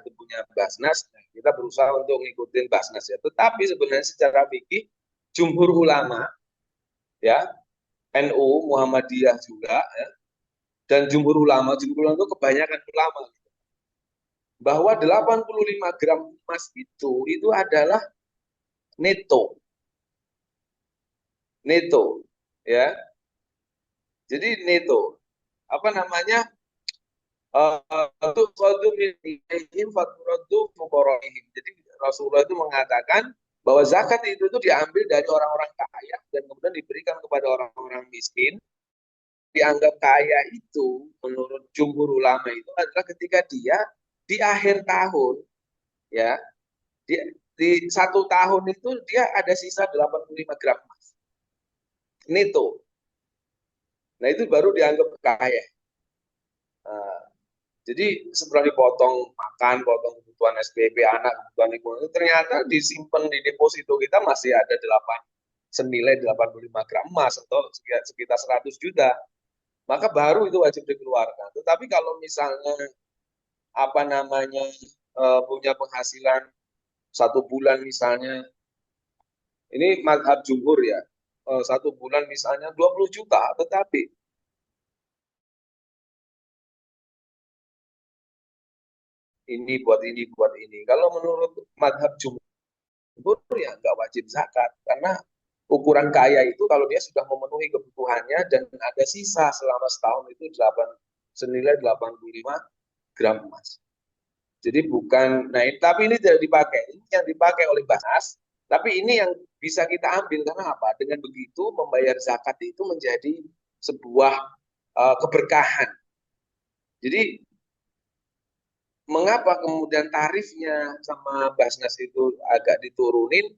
itu punya Basnas, kita berusaha untuk ngikutin Basnas ya. Tetapi sebenarnya secara fikih jumhur ulama ya, NU, Muhammadiyah juga ya, dan jumhur ulama itu kebanyakan ulama bahwa 85 gram emas itu adalah neto ya. Jadi neto apa namanya jadi Rasulullah itu mengatakan bahwa zakat itu diambil dari orang-orang kaya dan kemudian diberikan kepada orang-orang miskin. Dianggap kaya itu menurut jumhur ulama itu adalah ketika dia di akhir tahun ya, di satu tahun itu dia ada sisa 85 gram emas neto. Nah itu baru dianggap kaya. Nah, jadi setelah dipotong makan, potong kebutuhan kebutuhan SPP anak, kebutuhan ekonomi, ternyata disimpan di deposito kita masih ada senilai 85 gram emas atau sekitar 100 juta. Maka baru itu wajib dikeluarkan. Tetapi kalau misalnya punya penghasilan 1 bulan misalnya, ini mazhab jumhur ya, 1 bulan misalnya 20 juta, tetapi ini buat ini buat ini. Kalau menurut mazhab jumhur ya nggak wajib zakat, karena ukuran kaya itu kalau dia sudah memenuhi kebutuhannya dan ada sisa selama setahun itu senilai 85 gram emas. Jadi bukan, tapi ini tidak dipakai. Ini yang dipakai oleh Basnas, tapi ini yang bisa kita ambil karena apa? Dengan begitu membayar zakat itu menjadi sebuah keberkahan. Jadi mengapa kemudian tarifnya sama Basnas itu agak diturunin?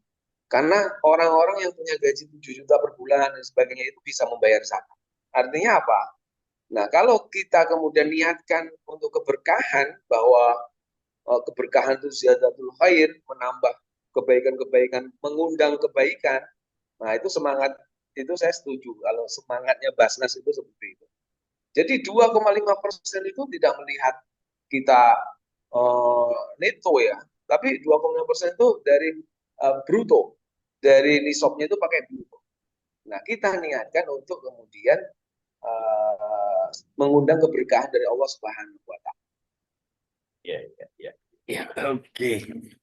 Karena orang-orang yang punya gaji 7 juta per bulan dan sebagainya itu bisa membayar zakat. Artinya apa? Nah, kalau kita kemudian niatkan untuk keberkahan, bahwa keberkahan itu ziyadatul khair, menambah kebaikan-kebaikan, mengundang kebaikan, nah itu semangat, itu saya setuju kalau semangatnya Basnas itu seperti itu. Jadi 2,5% itu tidak melihat kita neto ya, tapi 2,5% itu dari bruto, dari nisabnya itu pakai bruto. Nah, kita niatkan untuk kemudian mengundang keberkahan dari Allah Subhanahu wa Ta'ala. Ya, ya, ya. Ya, oke.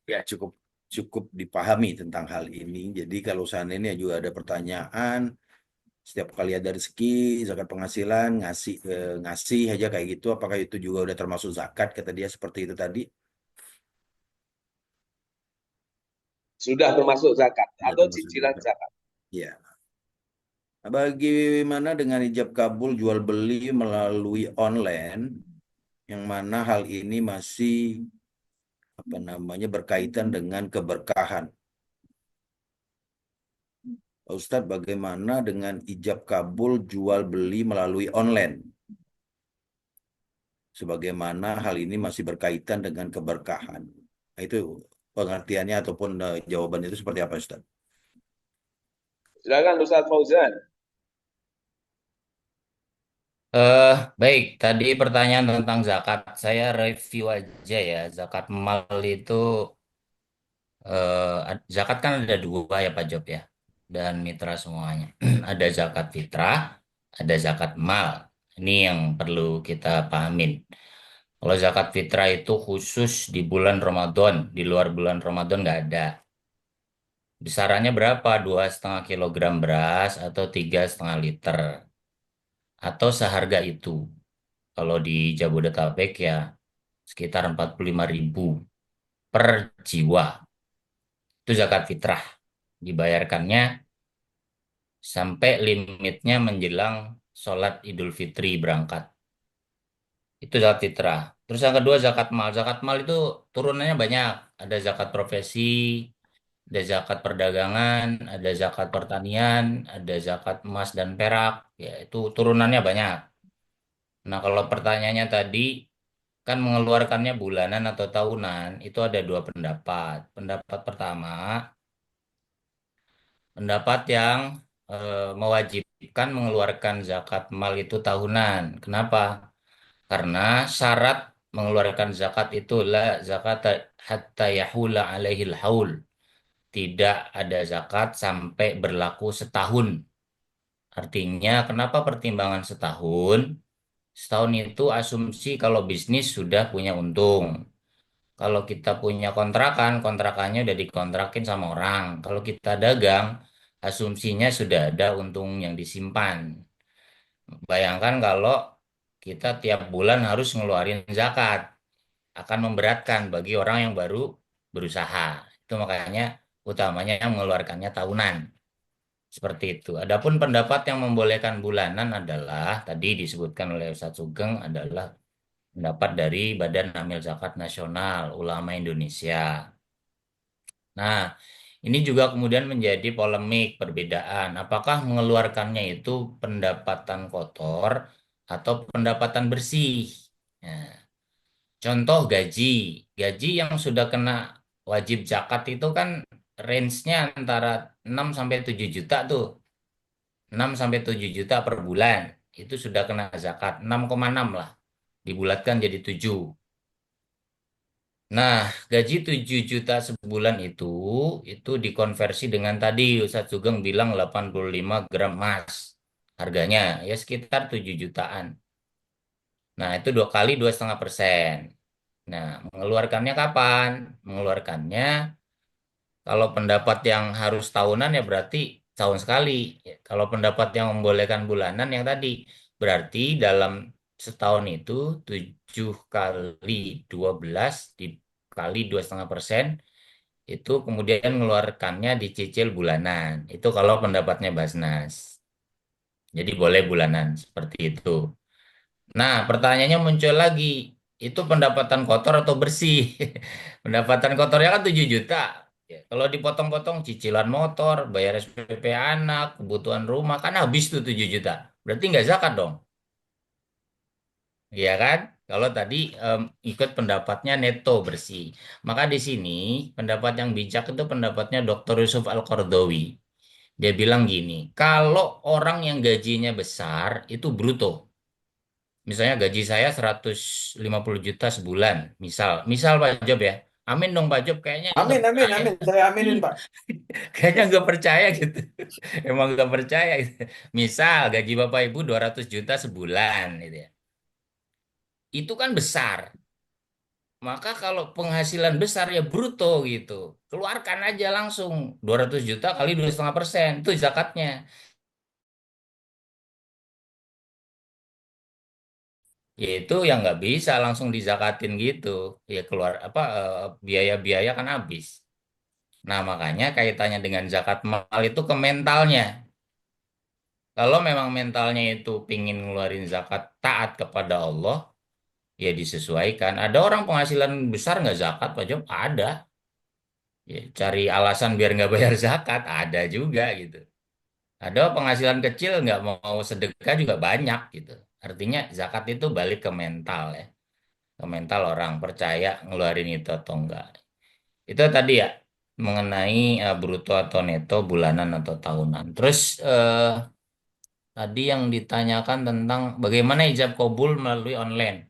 Ya, cukup dipahami tentang hal ini. Jadi kalau seandainya juga ada pertanyaan, setiap kali ada rezeki, zakat penghasilan, ngasih aja kayak gitu, apakah itu juga udah termasuk zakat, kata dia seperti itu tadi? Sudah termasuk zakat Sudah atau termasuk cicilan zakat. zakat. Ya. Nah, bagaimana dengan ijab kabul jual beli melalui online, yang mana hal ini masih berkaitan dengan keberkahan? Ustadz, bagaimana dengan ijab kabul jual beli melalui online? Sebagaimana hal ini masih berkaitan dengan keberkahan. Nah, itu pengertiannya ataupun jawaban itu seperti apa, Ustadz? Silakan Ustaz Fauzan. Baik, tadi pertanyaan tentang zakat. Saya review aja ya. Zakat mal itu, zakat kan ada dua ya Pak Job ya. Dan mitra semuanya. Ada zakat fitrah, ada zakat mal. Ini yang perlu kita pahamin. Kalau zakat fitrah itu khusus di bulan Ramadan. Di luar bulan Ramadan nggak ada. Besarannya berapa? 2,5 kilogram beras atau 3,5 liter. Atau seharga itu. Kalau di Jabodetabek ya sekitar 45.000 per jiwa. Itu zakat fitrah. Dibayarkannya sampai limitnya menjelang sholat Idul Fitri berangkat. Itu zakat fitrah. Terus yang kedua zakat mal. Zakat mal itu turunannya banyak. Ada zakat profesi, ada zakat perdagangan, ada zakat pertanian, ada zakat emas dan perak. Ya, itu turunannya banyak. Nah, kalau pertanyaannya tadi, kan mengeluarkannya bulanan atau tahunan, itu ada dua pendapat. Pendapat pertama, pendapat yang mewajibkan mengeluarkan zakat mal itu tahunan. Kenapa? Karena syarat mengeluarkan zakat itu la zakat hatta yahula alaihil haul. Tidak ada zakat sampai berlaku setahun. Artinya, kenapa pertimbangan setahun? Setahun itu asumsi kalau bisnis sudah punya untung. Kalau kita punya kontrakan, kontrakannya udah dikontrakin sama orang. Kalau kita dagang, asumsinya sudah ada untung yang disimpan. Bayangkan kalau kita tiap bulan harus ngeluarin zakat, akan memberatkan bagi orang yang baru berusaha. Itu makanya utamanya mengeluarkannya tahunan. Seperti itu. Adapun pendapat yang membolehkan bulanan adalah tadi disebutkan oleh Ustadz Sugeng adalah pendapat dari Badan Amil Zakat Nasional Ulama Indonesia. Nah, ini juga kemudian menjadi polemik perbedaan. Apakah mengeluarkannya itu pendapatan kotor atau pendapatan bersih? Nah, Contoh gaji. Gaji yang sudah kena wajib zakat itu kan range-nya antara 6 sampai 7 juta tuh. 6 sampai 7 juta per bulan. Itu sudah kena zakat. 6,6 lah. Dibulatkan jadi 7. Nah, gaji 7 juta sebulan itu dikonversi dengan tadi Ustadz Sugeng bilang 85 gram emas. Harganya ya sekitar 7 jutaan. Nah, itu 2 kali 2,5%. Nah, mengeluarkannya kapan? Mengeluarkannya kalau pendapat yang harus tahunan ya berarti tahun sekali. Ya, kalau pendapat yang membolehkan bulanan yang tadi berarti dalam setahun itu 7 kali 12 dikali 2,5% itu kemudian mengeluarkannya dicicil bulanan. Itu kalau pendapatnya Basnas. Jadi boleh bulanan seperti itu. Nah, pertanyaannya muncul lagi, itu pendapatan kotor atau bersih? Pendapatan kotornya kan 7 juta. Ya, kalau dipotong-potong cicilan motor, bayar SPP anak, kebutuhan rumah, kan habis tuh 7 juta. Berarti nggak zakat dong. Iya kan? Kalau tadi ikut pendapatnya neto bersih. Maka di sini pendapat yang bijak itu pendapatnya Dr. Yusuf Al-Qardawi. Dia bilang gini, kalau orang yang gajinya besar itu bruto. Misalnya gaji saya 150 juta sebulan, misal Pak Job ya. Amin dong Pak Job, kayaknya nggak Amin, amin, percaya. amin. Saya aminin, Pak. Kayaknya nggak percaya gitu. Emang nggak percaya gitu. Misal gaji Bapak Ibu 200 juta sebulan gitu ya. Itu kan besar. Maka kalau penghasilan besar ya bruto gitu. Keluarkan aja langsung 200 juta kali 2,5%. Itu zakatnya. Ya itu yang nggak bisa langsung dizakatin gitu. Ya keluar apa biaya-biaya kan habis. Nah, makanya kaitannya dengan zakat mal itu ke mentalnya. Kalau memang mentalnya itu pingin ngeluarin zakat taat kepada Allah, ya disesuaikan. Ada orang penghasilan besar nggak zakat, Pak Job? Ada. Ya, cari alasan biar nggak bayar zakat, ada juga gitu. Ada penghasilan kecil nggak mau sedekah juga banyak gitu. Artinya zakat itu balik ke mental ya. Ke mental orang percaya ngeluarin itu atau enggak. Itu tadi ya mengenai bruto atau neto bulanan atau tahunan. Terus tadi yang ditanyakan tentang bagaimana ijab kabul melalui online.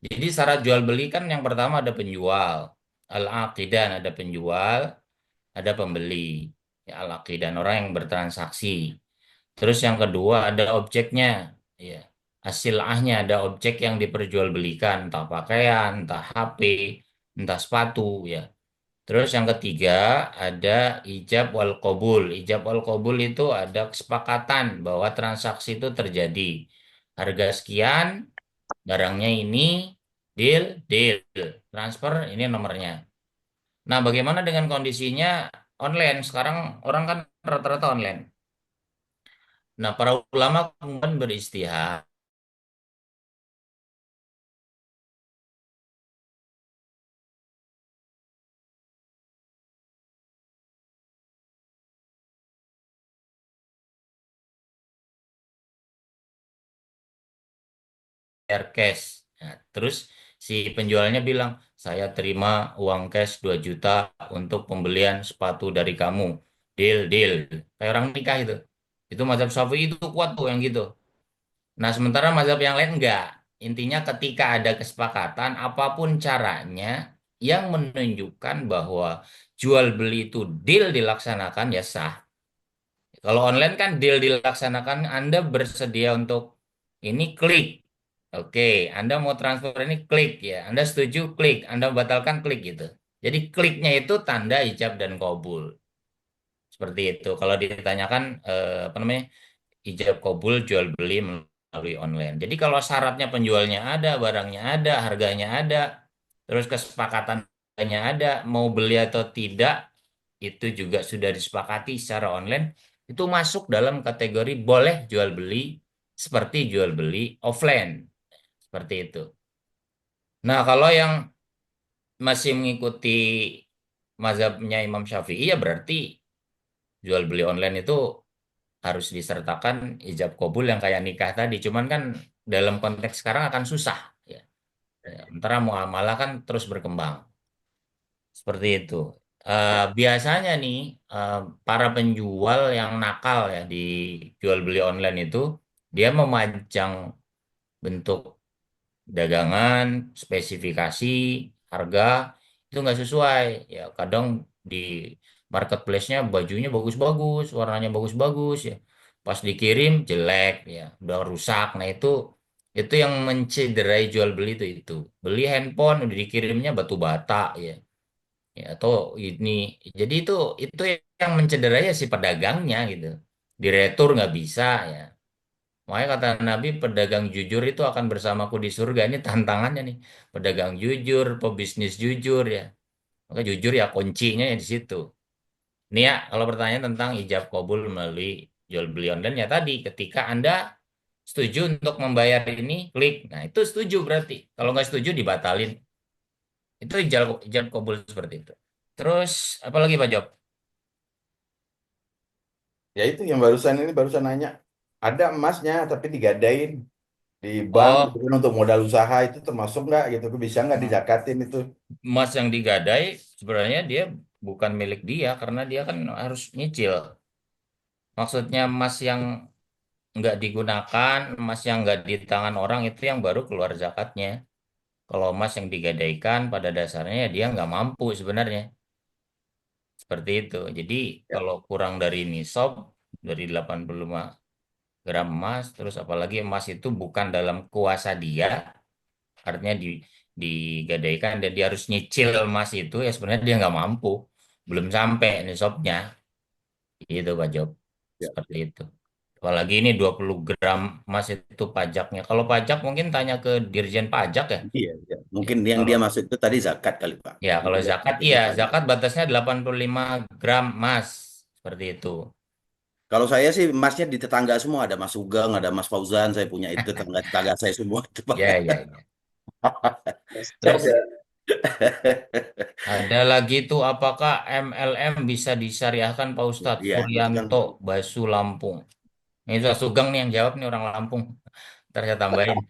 Jadi syarat jual beli kan yang pertama ada penjual, al-aqidan ada penjual, ada pembeli, ya, al-aqidan orang yang bertransaksi. Terus yang kedua ada objeknya, ya. Hasilahnya ada objek yang diperjualbelikan, entah pakaian, entah HP, entah sepatu, ya. Terus yang ketiga ada ijab wal qabul. Ijab wal qabul itu ada kesepakatan bahwa transaksi itu terjadi. Harga sekian, barangnya ini, deal, deal. Transfer, ini nomornya. Nah, bagaimana dengan kondisinya online? Sekarang orang kan rata-rata online. Nah, para ulama kemudian beristihad bayar cash. Nah, terus si penjualnya bilang, saya terima uang cash 2 juta untuk pembelian sepatu dari kamu. Deal, deal. Kayak orang nikah itu. Itu mazhab Syafi'i itu kuat tuh yang gitu. Nah, sementara mazhab yang lain enggak. Intinya ketika ada kesepakatan, apapun caranya yang menunjukkan bahwa jual beli itu deal dilaksanakan ya sah. Kalau online kan deal dilaksanakan, Anda bersedia untuk ini klik. Oke, Anda mau transfer ini klik ya. Anda setuju klik, Anda batalkan klik gitu. Jadi kliknya itu tanda ijab dan kabul. Seperti itu. Kalau ditanyakan apa namanya? Ijab kabul jual beli melalui online. Jadi kalau syaratnya penjualnya ada, barangnya ada, harganya ada, terus kesepakatannya ada, mau beli atau tidak, itu juga sudah disepakati secara online, itu masuk dalam kategori boleh jual beli seperti jual beli offline. Seperti itu. Nah, kalau yang masih mengikuti mazhabnya Imam Syafi'i ya berarti jual beli online itu harus disertakan ijab kabul yang kayak nikah tadi. Cuman kan dalam konteks sekarang akan susah ya. Sementara muamalah kan terus berkembang. Seperti itu. Biasanya nih, eh, para penjual yang nakal ya di jual beli online itu, dia memajang bentuk dagangan, spesifikasi, harga itu nggak sesuai. Ya kadang di marketplace-nya bajunya bagus-bagus, warnanya bagus-bagus ya. Pas dikirim jelek ya, udah rusak. Nah itu yang mencederai jual beli itu. Beli handphone udah dikirimnya batu bata ya. Ya atau ini jadi itu yang mencederai ya si pedagangnya gitu. Diretur nggak bisa ya. Makanya kata Nabi, pedagang jujur itu akan bersamaku di surga. Ini tantangannya nih. Pedagang jujur, pebisnis jujur ya. Maka jujur ya kuncinya ya di situ. Ini ya, kalau pertanyaan tentang ijab kabul melalui jual beli online ya tadi, ketika Anda setuju untuk membayar ini, klik. Nah, itu setuju berarti. Kalau nggak setuju, dibatalin. Itu ijab kabul seperti itu. Terus, apalagi Pak Job? Ya itu yang barusan nanya. Ada emasnya tapi digadain di bank gitu Oh, kan untuk modal usaha itu termasuk nggak gitu? Bisa nggak hmm. dizakatin itu? Emas yang digadai sebenarnya dia bukan milik dia karena dia kan harus nyicil. Maksudnya emas yang nggak digunakan, emas yang nggak di tangan orang itu yang baru keluar zakatnya. Kalau emas yang digadaikan pada dasarnya ya dia nggak mampu sebenarnya. Seperti itu. Jadi Ya. kalau kurang dari nisab, dari 85 gram emas, terus apalagi emas itu bukan dalam kuasa dia, artinya digadaikan dan dia harus nyicil emas itu ya sebenarnya dia nggak mampu. Belum sampai nisabnya. Itu Pak Job. Ya. Seperti itu. Apalagi ini 20 gram emas itu pajaknya. Kalau pajak mungkin tanya ke Dirjen Pajak ya. Iya, iya. Ya, Mungkin yang kalau dia maksud itu tadi zakat kali Pak. ya Nanti kalau dia zakat ikutnya iya, pajak. zakat batasnya 85 gram emas. Seperti itu. Kalau saya sih emasnya di tetangga semua, ada Mas Sugeng, ada Mas Fauzan, saya punya itu tetangga-tetangga saya semua itu Pak. Ya, ya, ya. Masih Terus ada. ada lagi tuh apakah MLM bisa disyariahkan Pak Ustadz? Iya, itu kan. Suryanto, Basu Lampung. Ini Ustadz Sugeng nih yang jawab nih orang Lampung. Ntar saya tambahin.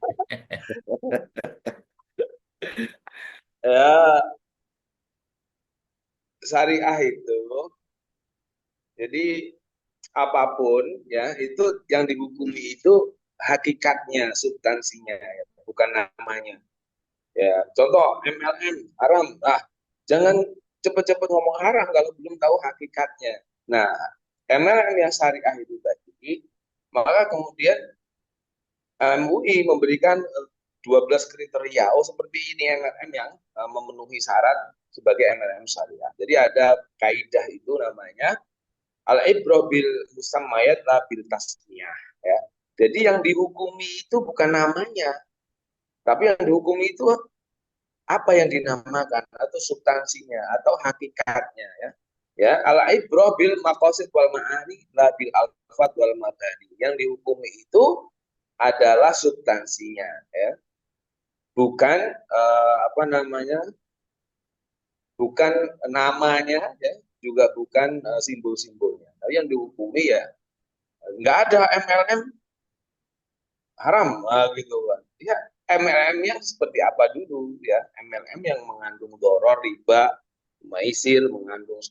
Ya, syariah itu, jadi apapun ya itu yang dihukumi itu hakikatnya, substansinya, ya, bukan namanya. Ya, contoh MLM haram. Ah, jangan cepet-cepet ngomong haram kalau belum tahu hakikatnya. Nah, MLM yang syariah itu tadi, maka kemudian MUI memberikan 12 kriteria. Oh, seperti ini MLM yang memenuhi syarat sebagai MLM syariah. Jadi ada kaidah itu namanya al-ibrah bil musammayat la bil tasmiyah, ya. Jadi yang dihukumi itu bukan namanya, tapi yang dihukumi itu apa yang dinamakan atau substansinya atau hakikatnya, ya. Ya, al-ibrah bil maqasid wal ma'ani la bil alfat wal mabani. Yang dihukumi itu adalah substansinya, ya. Bukan apa namanya? Bukan namanya, ya, juga bukan simbol-simbolnya. Tapi yang dihukumi ya nggak ada MLM haram, gitu kan. Ya, MLM-nya seperti apa dulu, ya? MLM yang mengandung doror, riba, maisir, mengandung